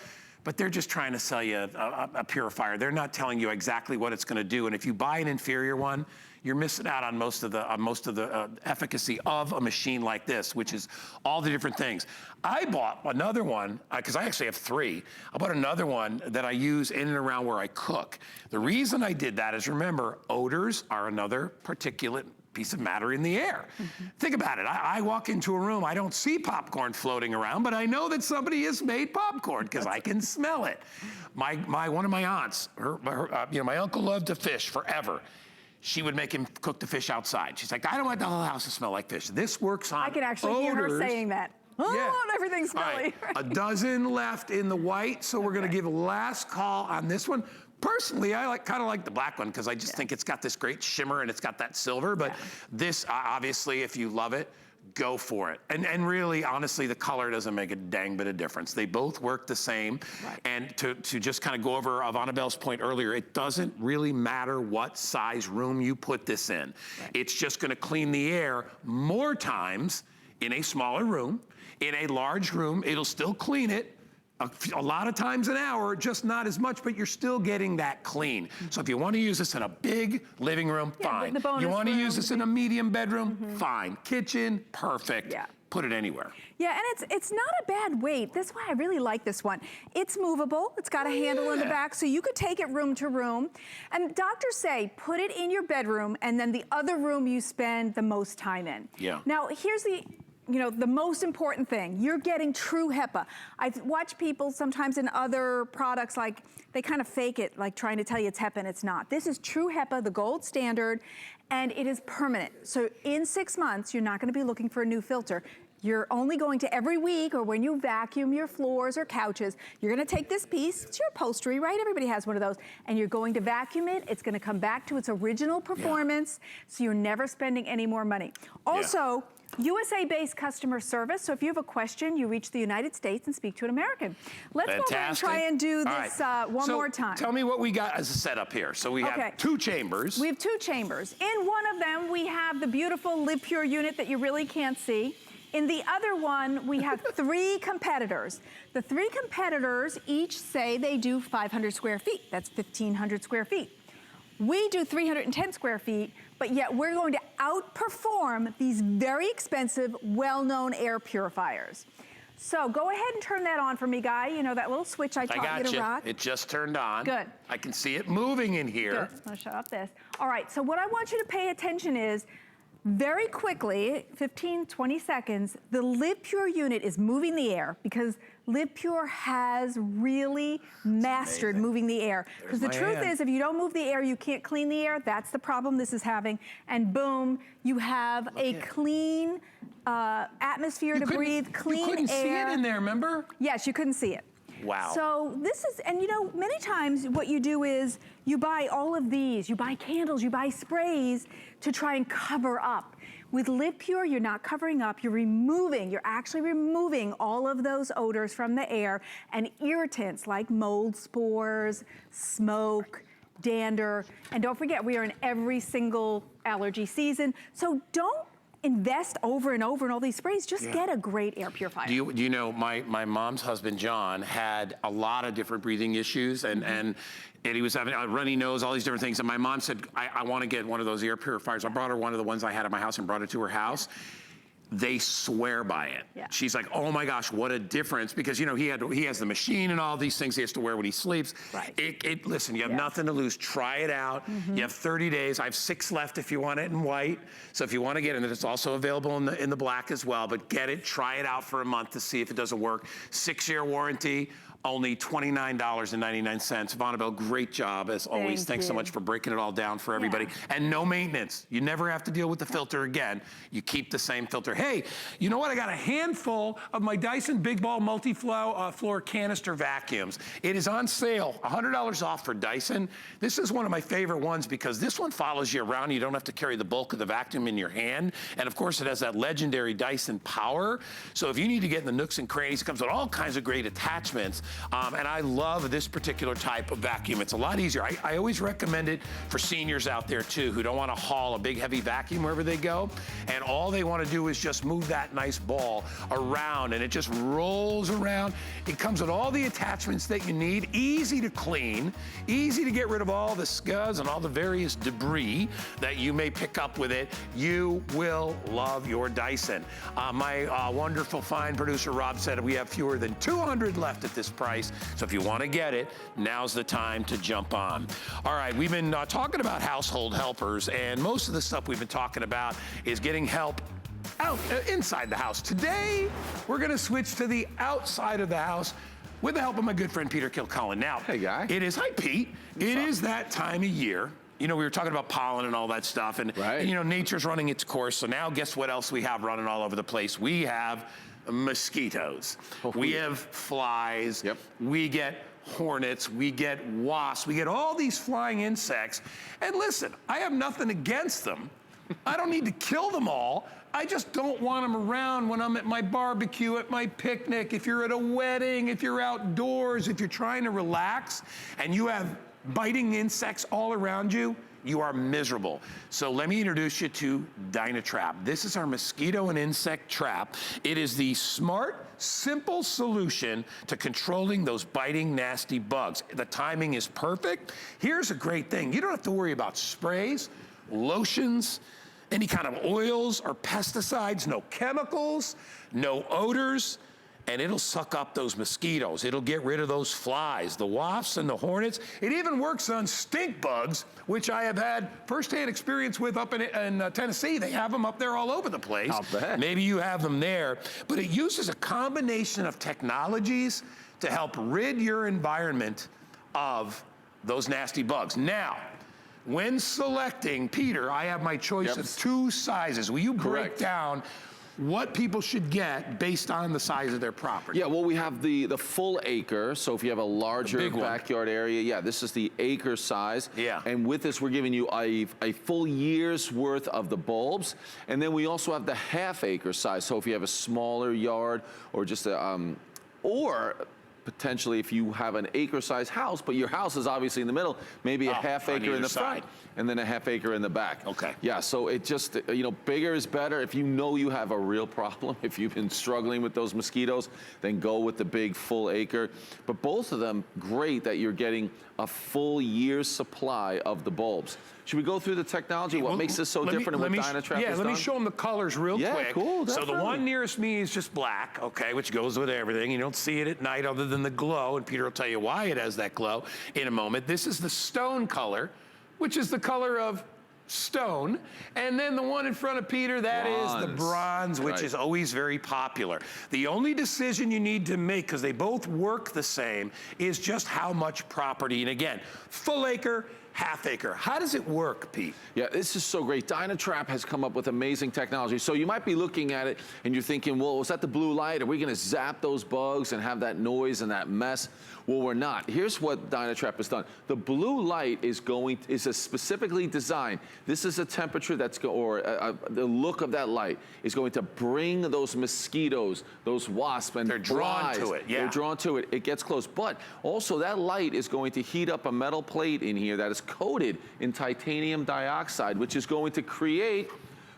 but they're just trying to sell you a purifier. They're not telling you exactly what it's gonna do. And if you buy an inferior one, you're missing out on most of the efficacy of a machine like this, which is all the different things. I bought another one, because I actually have 3. I bought another one that I use in and around where I cook. The reason I did that is, remember, odors are another particulate piece of matter in the air. Think about it. I walk into a room, I don't see popcorn floating around, but I know that somebody has made popcorn because I can smell it. One of my aunts, my uncle loved to fish forever. She would make him cook the fish outside. She's like, I don't want the whole house to smell like fish. This works on I can actually hear her saying that. Oh, everything's smelly. Right. A dozen left in the white, so we're gonna give a last call on this one. Personally, I kind of like the black one because I just think it's got this great shimmer and it's got that silver, but this, obviously, if you love it, go for it. And really, honestly, the color doesn't make a dang bit of difference. They both work the same. Right. And to just kind of go over Annabelle's point earlier, it doesn't really matter what size room you put this in. Right. It's just gonna clean the air more times in a smaller room. In a large room, it'll still clean it a lot of times an hour, just not as much, but you're still getting that clean. So if you want to use this in a big living room, fine. You want to use this in a medium bedroom, fine. Kitchen, perfect. Yeah. Put it anywhere. Yeah, and it's not a bad weight. That's why I really like this one. It's movable. It's got a handle in the back, so you could take it room to room. And doctors say, put it in your bedroom, and then the other room you spend the most time in. Yeah. Now, here's the most important thing, you're getting true HEPA. I've watched people sometimes in other products, like they kind of fake it, like trying to tell you it's HEPA and it's not. This is true HEPA, the gold standard, and it is permanent. So in 6 months, you're not gonna be looking for a new filter. You're only going to every week, or when you vacuum your floors or couches, you're gonna take this piece, it's your upholstery, right? Everybody has one of those, and you're going to vacuum it. It's gonna come back to its original performance, so you're never spending any more money. Also, USA-based customer service, so if you have a question, you reach the United States and speak to an American. Let's go over and try and do this one more time. Tell me what we got as a setup here. So we have 2 chambers. We have 2 chambers. In one of them, we have the beautiful Live Pure unit that you really can't see. In the other one, we have 3 competitors. The 3 competitors each say they do 500 square feet. That's 1,500 square feet. We do 310 square feet, but yet we're going to outperform these very expensive, well-known air purifiers. So go ahead and turn that on for me, Guy. You know, that little switch I taught you to rock. It just turned on. Good. I can see it moving in here. Good. I'll shut off this. All right, so what I want you to pay attention is, very quickly, 15, 20 seconds, the Live Pure unit is moving the air because Live Pure has really mastered moving the air. Because the truth is, if you don't move the air, you can't clean the air. That's the problem this is having. And boom, you have a clean atmosphere to breathe, clean air. You couldn't see it in there, remember? Yes, you couldn't see it. Wow. So this is, and you know, many times what you do is you buy all of these, you buy candles, you buy sprays to try and cover up. With Live Pure, you're not covering up, you're actually removing all of those odors from the air and irritants like mold spores, smoke, dander, and don't forget, we are in every single allergy season. So don't invest over and over in all these sprays. Just get a great air purifier. Do you know, my mom's husband, John, had a lot of different breathing issues, and he was having a runny nose, all these different things. And my mom said, I want to get one of those air purifiers. I brought her one of the ones I had at my house and brought it to her house. They swear by it. Yeah. She's like, oh my gosh, what a difference. Because, you know, he has the machine and all these things he has to wear when he sleeps. Right. Listen, you have nothing to lose. Try it out. You have 30 days. I have 6 left if you want it in white. So if you want to get it, and it's also available in the black as well. But get it, try it out for a month to see if it doesn't work. 6-year warranty. Only $29.99. Vonabelle, great job as always. Thanks so much for breaking it all down for everybody. And no maintenance. You never have to deal with the filter again. You keep the same filter. Hey, you know what? I got a handful of my Dyson Big Ball Multi-Flow Floor Canister Vacuums. It is on sale, $100 off for Dyson. This is one of my favorite ones because this one follows you around. You don't have to carry the bulk of the vacuum in your hand. And of course, it has that legendary Dyson power. So if you need to get in the nooks and crannies, it comes with all kinds of great attachments. And I love this particular type of vacuum. It's a lot easier. I always recommend it for seniors out there too, who don't want to haul a big heavy vacuum wherever they go. And all they want to do is just move that nice ball around and it just rolls around. It comes with all the attachments that you need, easy to clean, easy to get rid of all the scuds and all the various debris that you may pick up with it. You will love your Dyson. My wonderful fine producer Rob said we have fewer than 200 left at this price. So if you want to get it, now's the time to jump on. All right, we've been talking about household helpers, and most of the stuff we've been talking about is getting help out inside the house. Today, we're going to switch to the outside of the house with the help of my good friend Peter Kilcullen. Now, hey, Guy. Hi, Pete. It is that time of year. You know, we were talking about pollen and all that stuff, and you know, nature's running its course. So now, guess what else we have running all over the place? We have mosquitoes. We have flies. We get hornets. We get wasps. We get all these flying insects. And listen, I have nothing against them. I don't need to kill them all. I just don't want them around when I'm at my barbecue, at my picnic, if you're at a wedding, if you're outdoors, if you're trying to relax and you have biting insects all around you, you are miserable. So let me introduce you to Dynatrap. This is our mosquito and insect trap. It is the smart, simple solution to controlling those biting, nasty bugs. The timing is perfect. Here's a great thing. You don't have to worry about sprays, lotions, any kind of oils or pesticides, no chemicals, no odors. And it'll suck up those mosquitoes. It'll get rid of those flies, the wasps and the hornets. It even works on stink bugs, which I have had firsthand experience with up in Tennessee. They have them up there all over the place. I'll bet. Maybe you have them there. But it uses a combination of technologies to help rid your environment of those nasty bugs. Now, when selecting, Peter, I have my choice of 2 sizes. Will you break down what people should get based on the size of their property? Yeah, well, we have the full acre. So if you have a larger backyard area, this is the acre size. Yeah. And with this, we're giving you a full year's worth of the bulbs. And then we also have the half acre size. So if you have a smaller yard or just a, or potentially if you have an acre-sized house, but your house is obviously in the middle, maybe a half acre in the front and then a half acre in the back. Okay. Yeah, so it just, you know, bigger is better. If you know you have a real problem, if you've been struggling with those mosquitoes, then go with the big full acre. But both of them, great that you're getting a full year's supply of the bulbs. Should we go through the technology? What makes this so different and what Dynatrap has done? Let me show them the colors real quick. Yeah, cool, So definitely. the one nearest me is just black, okay, which goes with everything. You don't see it at night other than the glow, and Peter will tell you why it has that glow in a moment. This is the stone color, which is the color of stone. And then the one in front of Peter, that is the bronze, which is always very popular. The only decision you need to make, because they both work the same, is just how much property. And again, full acre, half acre. How does it work, Pete? Yeah, this is so great. Dynatrap has come up with amazing technology. So you might be looking at it and you're thinking, well, was that the blue light? Are we going to zap those bugs and have that noise and that mess? Well, we're not. Here's what Dynatrap has done. The blue light is a specifically designed. This is a temperature that's the look of that light is going to bring those mosquitoes, those wasps, and they're drawn to it. Yeah, they're drawn to it. It gets close, but also that light is going to heat up a metal plate in here that is coated in titanium dioxide, which is going to create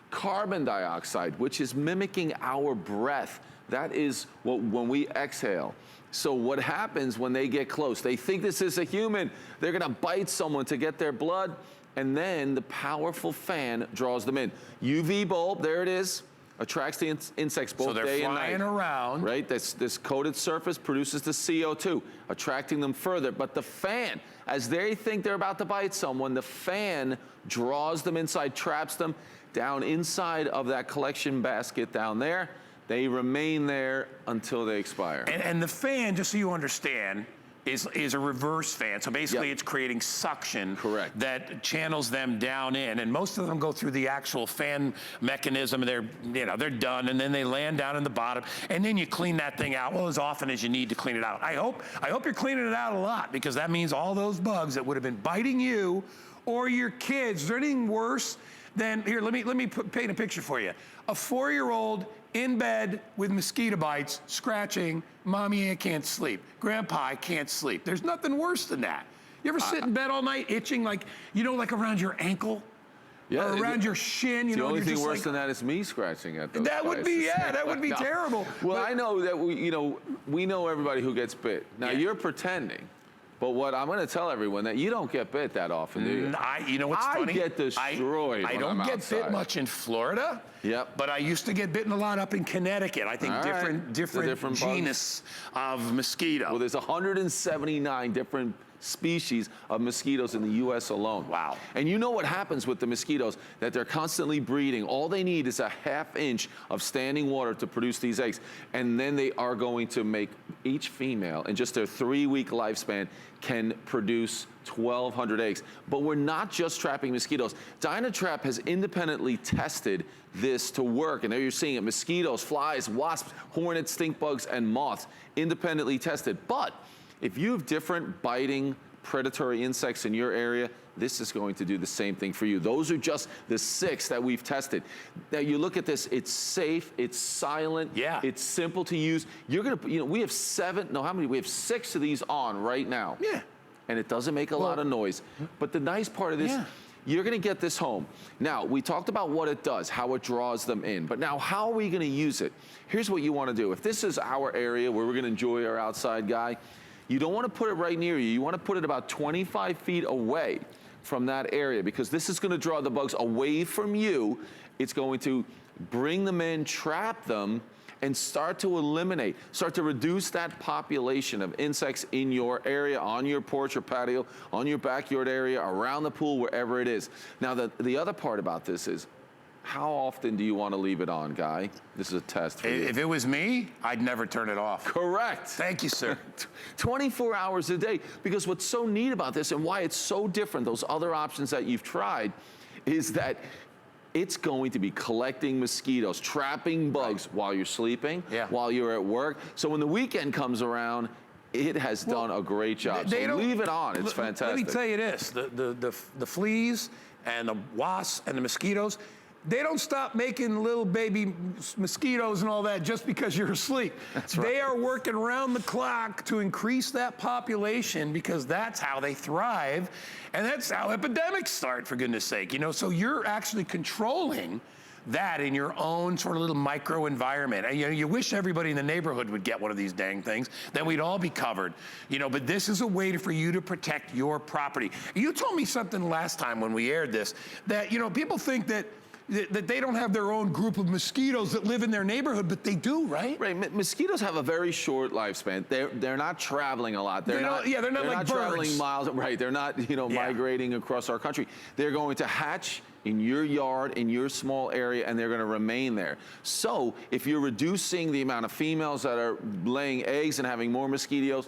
carbon dioxide, which is mimicking our breath. That is what when we exhale. So what happens when they get close? They think this is a human. They're gonna bite someone to get their blood, and then the powerful fan draws them in. UV bulb, there it is, attracts the insects both day and night. So they're flying around. Right, this coated surface produces the CO2, attracting them further. But the fan, as they think they're about to bite someone, the fan draws them inside, traps them down inside of that collection basket down there. They remain there until they expire. And the fan, just so you understand, is a reverse fan. So basically it's creating suction that channels them down in. And most of them go through the actual fan mechanism and they're done, and then they land down in the bottom, and then you clean that thing out, well, as often as you need to clean it out. I hope you're cleaning it out a lot, because that means all those bugs that would have been biting you or your kids. Is there anything worse than, here, let me paint a picture for you. A 4-year-old in bed with mosquito bites, scratching, mommy, I can't sleep. Grandpa, I can't sleep. There's nothing worse than that. You ever sit in bed all night itching, like around your ankle? Yeah, or around your shin, the only thing worse than that is me scratching at those That guys. would be, that would be terrible. Well, I know that we know everybody who gets bit. Now, you're pretending. But what I'm going to tell everyone, that you don't get bit that often, do you? You know what's funny? I get destroyed. I don't get bit much in Florida. Yep. But I used to get bitten a lot up in Connecticut. I think different genus of mosquito. Well, there's 179 different species of mosquitoes in the U.S. alone. Wow. And you know what happens with the mosquitoes, that they're constantly breeding. All they need is a ½ inch of standing water to produce these eggs. And then they are going to make each female, in just their 3-week lifespan, can produce 1,200 eggs. But we're not just trapping mosquitoes. Dynatrap has independently tested this to work. And there you're seeing it, mosquitoes, flies, wasps, hornets, stink bugs, and moths, independently tested. But if you have different biting predatory insects in your area, this is going to do the same thing for you. Those are just the 6 that we've tested. Now you look at this, it's safe, it's silent, it's simple to use. You're gonna, we have 6 of these on right now. Yeah. And it doesn't make a lot of noise. But the nice part of this, you're gonna get this home. Now, we talked about what it does, how it draws them in, but now how are we gonna use it? Here's what you wanna do. If this is our area where we're gonna enjoy our outside guy, you don't want to put it right near you. You want to put it about 25 feet away from that area, because this is going to draw the bugs away from you. It's going to bring them in, trap them, and start to reduce that population of insects in your area, on your porch or patio, on your backyard area, around the pool, wherever it is. Now, the other part about this is, how often do you want to leave it on, Guy? This is a test for you. If it was me, I'd never turn it off. Correct. Thank you, sir. 24 hours a day. Because what's so neat about this and why it's so different, those other options that you've tried, is that it's going to be collecting mosquitoes, trapping bugs while you're sleeping, while you're at work. So when the weekend comes around, it has done a great job. So leave it on. It's fantastic. Let me tell you this. The fleas and the wasps and the mosquitoes, they don't stop making little baby mosquitoes and all that just because you're asleep. That's right. They are working around the clock to increase that population because that's how they thrive. And that's how epidemics start, for goodness sake. You know, so you're actually controlling that in your own sort of little micro environment. And, you know, you wish everybody in the neighborhood would get one of these dang things, then we'd all be covered. You know, but this is a way for you to protect your property. You told me something last time when we aired this, that, you know, people think that they don't have their own group of mosquitoes that live in their neighborhood, but they do, right? Right. Mosquitoes have a very short lifespan. They're not traveling a lot. They're not like traveling birds. miles. Right. They're not, you know, migrating across our country. They're going to hatch in your yard, in your small area, and they're going to remain there. So if you're reducing the amount of females that are laying eggs and having more mosquitoes,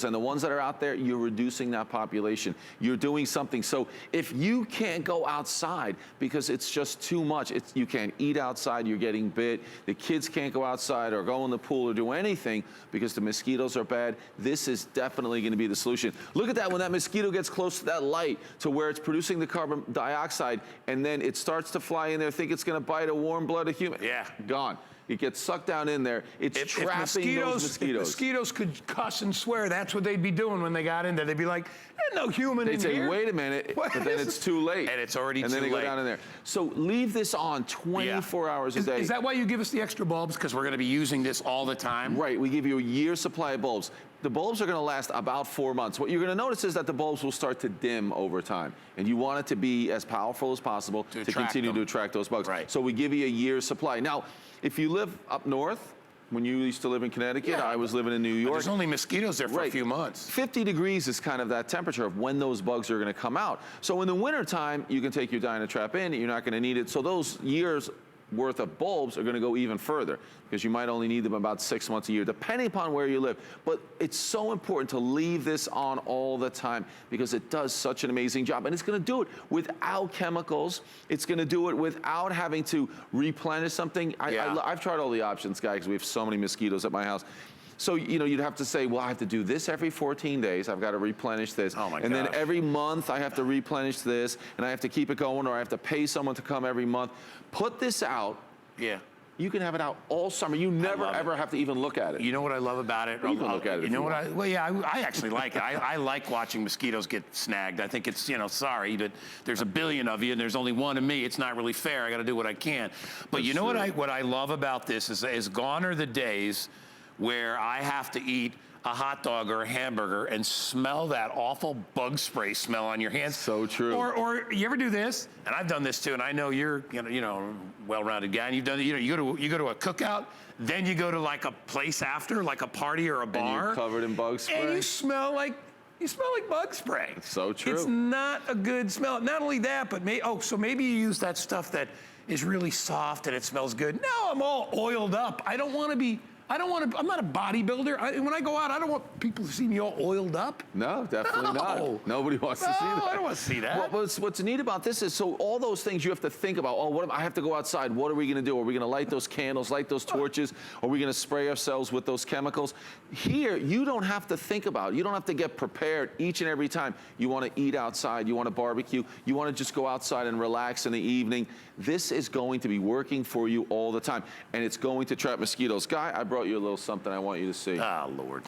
and the ones that are out there, you're reducing that population. You're doing something. So if you can't go outside because it's just too much, you can't eat outside, you're getting bit, the kids can't go outside or go in the pool or do anything because the mosquitoes are bad, this is definitely going to be the solution. Look at that, when that mosquito gets close to that light to where it's producing the carbon dioxide, and then it starts to fly in there, think it's going to bite a warm-blooded human. Yeah. Gone. It gets sucked down in there. It's trapping those mosquitoes. If mosquitoes could cuss and swear, that's what they'd be doing when they got in there. They'd be like, there's no human in here. They'd say, wait a minute, but then it's too late. And it's already too late. And then they go down in there. So leave this on 24 hours a day. Is that why you give us the extra bulbs? Because we're going to be using this all the time? Right. We give you a year's supply of bulbs. The bulbs are going to last about 4 months. What you're going to notice is that the bulbs will start to dim over time. And you want it to be as powerful as possible to continue to attract those bugs. Right. So we give you a year's supply. Now, if you live up north, when you used to live in Connecticut, I was living in New York. There's only mosquitoes there for a few months. 50 degrees is kind of that temperature of when those bugs are going to come out. So in the wintertime, you can take your Dynatrap in. You're not going to need it. So those years worth of bulbs are going to go even further because you might only need them about 6 months a year, depending upon where you live. But it's so important to leave this on all the time because it does such an amazing job. And it's going to do it without chemicals. It's going to do it without having to replenish something. I've tried all the options, guys, because we have so many mosquitoes at my house. So, you know, you'd have to say, well, I have to do this every 14 days. I've got to replenish this. Oh my and then every month I have to replenish this, and I have to keep it going, or I have to pay someone to come every month. Put this out. Yeah. You can have it out all summer. You never, ever have to even look at it. You know what I love about it? You can look at it. You know what I actually like it. I like watching mosquitoes get snagged. I think it's, you know, sorry that there's a billion of you and there's only one of me. It's not really fair. I got to do what I can. But you know what I love about this is gone are the days where I have to eat a hot dog or a hamburger and smell that awful bug spray smell on your hands. So true. Or you ever do this? And I've done this too. And I know you're well-rounded guy. And you've done, you go to a cookout, then you go to like a place after, like a party or a bar. And you're covered in bug spray. And you smell like bug spray. It's so true. It's not a good smell. Not only that, but so maybe you use that stuff that is really soft and it smells good. Now I'm all oiled up. I'm not a bodybuilder. When I go out, I don't want people to see me all oiled up. No, definitely not. Nobody wants to see that. I don't want to see that. Well, what's neat about this is, so all those things you have to think about, I have to go outside. What are we going to do? Are we going to light those candles, light those torches? Are we going to spray ourselves with those chemicals? Here, you don't have to think about it. You don't have to get prepared each and every time. You want to eat outside. You want to barbecue. You want to just go outside and relax in the evening. This is going to be working for you all the time, and it's going to trap mosquitoes. Guy, I brought you a little something I want you to see. Ah, Lord.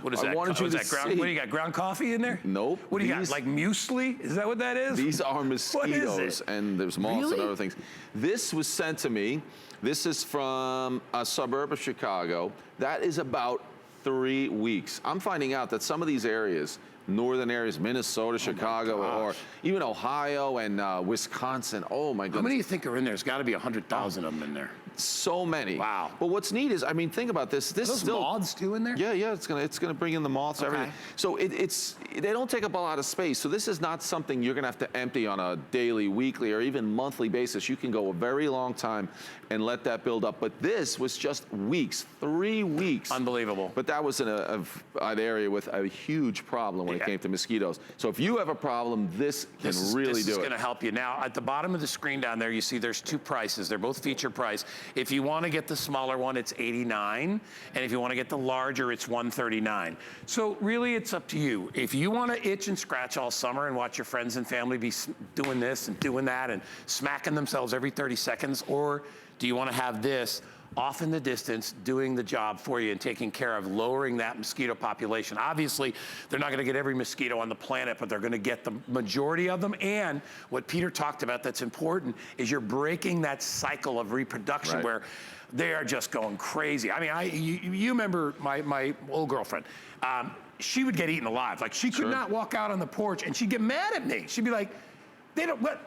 What is that? What do you got, ground coffee in there? Nope. What do you got, like muesli? Is that what that is? These are mosquitoes, what is it? And there's moths and other things. This was sent to me. This is from a suburb of Chicago. That is about 3 weeks. I'm finding out that some of these areas, northern areas, Minnesota, Chicago, or even Ohio and Wisconsin. Oh my goodness. How many do you think are in there? There's got to be 100,000 of them in there. So many. Wow. But what's neat is, I mean, think about this. This are those still moths too in there? Yeah. It's gonna bring in the moths, everything. So they don't take up a lot of space. So this is not something you're gonna have to empty on a daily, weekly, or even monthly basis. You can go a very long time and let that build up. But this was just weeks, 3 weeks. Unbelievable. But that was in an area with a huge problem when it came to mosquitoes. So if you have a problem, this can really do it. This is gonna help you. Now, at the bottom of the screen down there, you see there's 2 prices. They're both feature price. If you want to get the smaller one, it's $89. And if you want to get the larger, it's $139. So really, it's up to you. If you want to itch and scratch all summer and watch your friends and family be doing this and doing that and smacking themselves every 30 seconds, or do you want to have this off in the distance, doing the job for you and taking care of lowering that mosquito population? Obviously, they're not gonna get every mosquito on the planet, but they're gonna get the majority of them. And what Peter talked about that's important is you're breaking that cycle of reproduction where they are just going crazy. I mean, you remember my old girlfriend. She would get eaten alive. Like, she could not walk out on the porch and she'd get mad at me. She'd be like,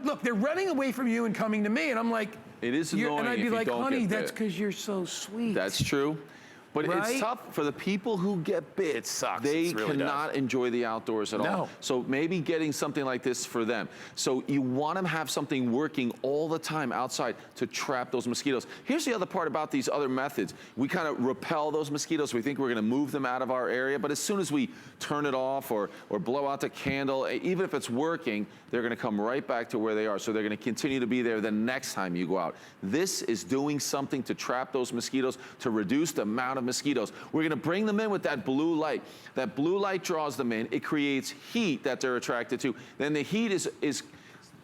look, they're running away from you and coming to me. And I'm like, it is annoying. And I'd be if like, you don't honey, get that's bit. because you're so sweet. That's true. But it's tough for the people who get bit. It sucks. They It really cannot enjoy the outdoors at all. So maybe getting something like this for them. So you want them to have something working all the time outside to trap those mosquitoes. Here's the other part about these other methods. We kind of repel those mosquitoes. We think we're going to move them out of our area. But as soon as we turn it off or blow out the candle, even if it's working, they're going to come right back to where they are. So they're going to continue to be there the next time you go out. This is doing something to trap those mosquitoes, to reduce the amount of mosquitoes. We're going to bring them in with that blue light. That blue light draws them in. It creates heat that they're attracted to. Then the heat is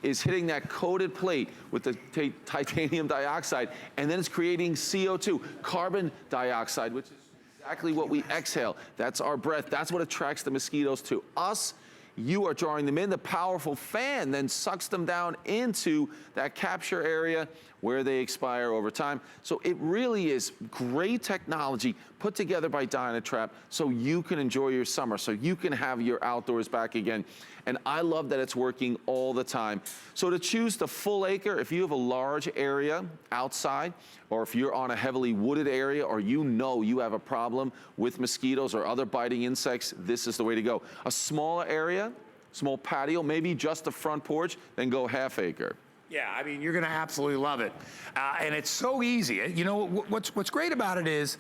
hitting that coated plate with the titanium dioxide, and then it's creating CO2, carbon dioxide, which is exactly what we exhale. That's our breath. That's what attracts the mosquitoes to us. You are drawing them in. The powerful fan then sucks them down into that capture area where they expire over time. So it really is great technology put together by Dynatrap so you can enjoy your summer, so you can have your outdoors back again. And I love that it's working all the time. So to choose the full acre, if you have a large area outside, or if you're on a heavily wooded area, or you know you have a problem with mosquitoes or other biting insects, this is the way to go. A smaller area, small patio, maybe just the front porch, then go half acre. Yeah, I mean, you're gonna absolutely love it. And it's so easy. You know, what's great about it is,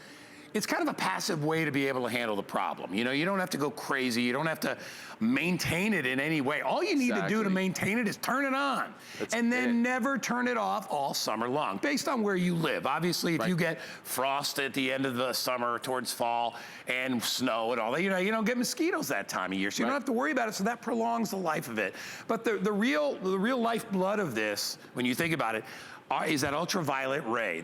it's kind of a passive way to be able to handle the problem. You know, you don't have to go crazy. You don't have to maintain it in any way. All you need to do to maintain it is turn it on. And then never turn it off all summer long, based on where you live. Obviously, if you get frost at the end of the summer towards fall and snow and all that, you know, you don't get mosquitoes that time of year. So you don't have to worry about it. So that prolongs the life of it. But the real lifeblood of this, when you think about it, is that ultraviolet ray.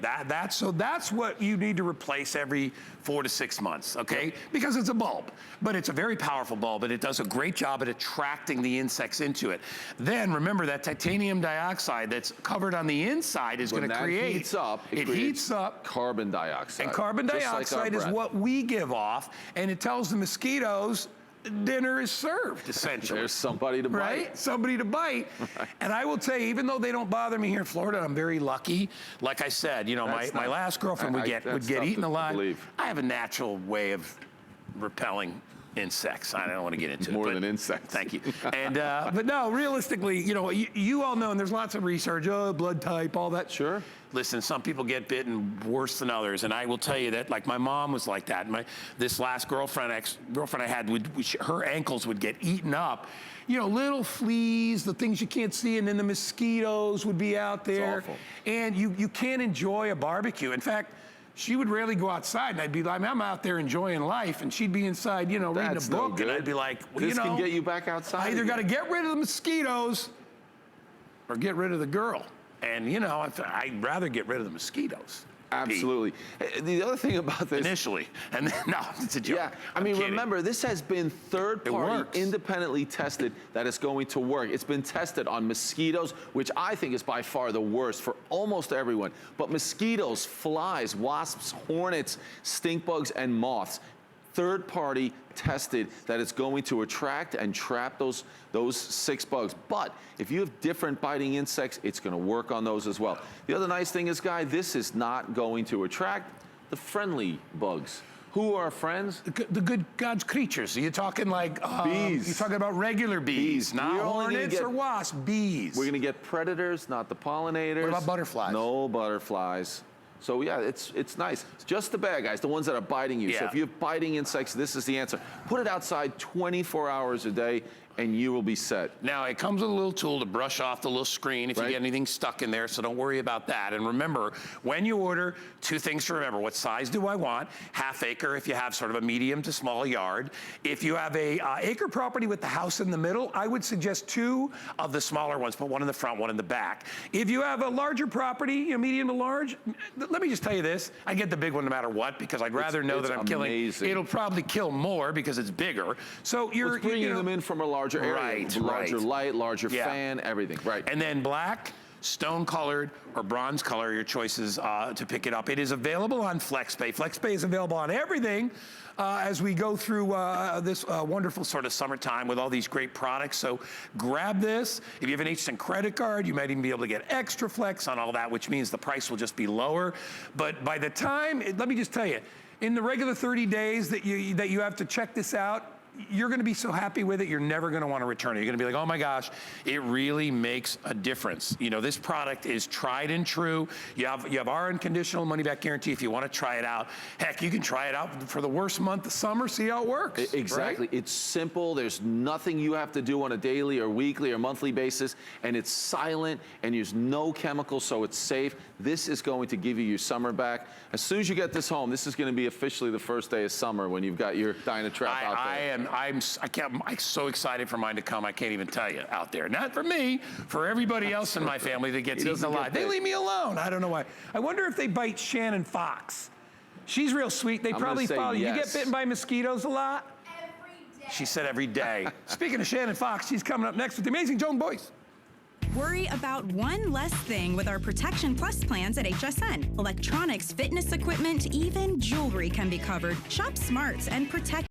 So that's what you need to replace every 4 to 6 months, okay? Because it's a bulb, but it's a very powerful bulb, and it does a great job at attracting the insects into it. Then remember that titanium dioxide that's covered on the inside is going to create. It heats up carbon dioxide. And carbon dioxide is what we give off, and it tells the mosquitoes dinner is served, essentially. There's somebody to bite. Right? Somebody to bite. And I will tell you, even though they don't bother me here in Florida, I'm very lucky. Like I said, you know, my last girlfriend would get eaten alive. I have a natural way of repelling insects. I don't want to get into it. More than insects. Thank you. And but no, realistically, you know, you all know, and there's lots of research, blood type, all that. Sure. Listen, some people get bitten worse than others, and I will tell you that, like, my mom was like that. This last ex-girlfriend I had, her ankles would get eaten up. You know, little fleas, the things you can't see, and then the mosquitoes would be out there. It's awful. And you can't enjoy a barbecue. In fact, she would rarely go outside, and I'd be like, I'm out there enjoying life, and she'd be inside, you know, reading a book, and I'd be like, well, this can get you back outside. I either got to get rid of the mosquitoes or get rid of the girl. And, you know, I'd rather get rid of the mosquitoes. Absolutely. The other thing about this... Initially. And then, no, it's a joke. Yeah, I mean, remember, this has been third-party, independently tested that it's going to work. It's been tested on mosquitoes, which I think is by far the worst for almost everyone. But mosquitoes, flies, wasps, hornets, stink bugs, and moths. Third-party tested that it's going to attract and trap those 6 bugs. But if you have different biting insects, it's going to work on those as well. The other nice thing is, Guy, this is not going to attract the friendly bugs. Who are friends? The good God's creatures. You're talking like bees. You're talking about regular bees, not hornets or wasps. Bees. We're going to get predators, not the pollinators. What about butterflies? No butterflies. So yeah, it's nice. It's just the bad guys, the ones that are biting you. Yeah. So if you have biting insects, this is the answer. Put it outside 24 hours a day, and you will be set. Now, it comes with a little tool to brush off the little screen if you get anything stuck in there, so don't worry about that. And remember, when you order, 2 things to remember. What size do I want? Half acre if you have sort of a medium to small yard. If you have a acre property with the house in the middle, I would suggest 2 of the smaller ones, but 1 in the front, 1 in the back. If you have a larger property, you know, medium to large, let me just tell you this, I get the big one no matter what, because I'd rather know that I'm killing. It'll probably kill more because it's bigger. So you're bringing them in from a larger area, larger light, larger fan, everything. Right. And then black, stone colored, or bronze color are your choices to pick it up. It is available on FlexPay. FlexPay is available on everything as we go through this wonderful sort of summertime with all these great products. So grab this. If you have an HSN credit card, you might even be able to get extra flex on all that, which means the price will just be lower. But by the time, let me just tell you, in the regular 30 days that you have to check this out, you're gonna be so happy with it, you're never gonna wanna return it. You're gonna be like, oh my gosh, it really makes a difference. You know, this product is tried and true. You have our unconditional money back guarantee if you wanna try it out. Heck, you can try it out for the worst month of summer, see how it works. Exactly, it's simple. There's nothing you have to do on a daily or weekly or monthly basis, and it's silent, and there's no chemicals, so it's safe. This is going to give you your summer back. As soon as you get this home, this is gonna be officially the first day of summer when you've got your Dynatrap out there. I'm so excited for mine to come. I can't even tell you out there. Not for me, for everybody else in my family that gets eaten alive. They leave me alone. I don't know why. I wonder if they bite Shannon Fox. She's real sweet. They probably follow you. You get bitten by mosquitoes a lot? Every day. She said every day. Speaking of Shannon Fox, she's coming up next with the amazing Joan Boyce. Worry about one less thing with our Protection Plus plans at HSN. Electronics, fitness equipment, even jewelry can be covered. Shop smart and protect.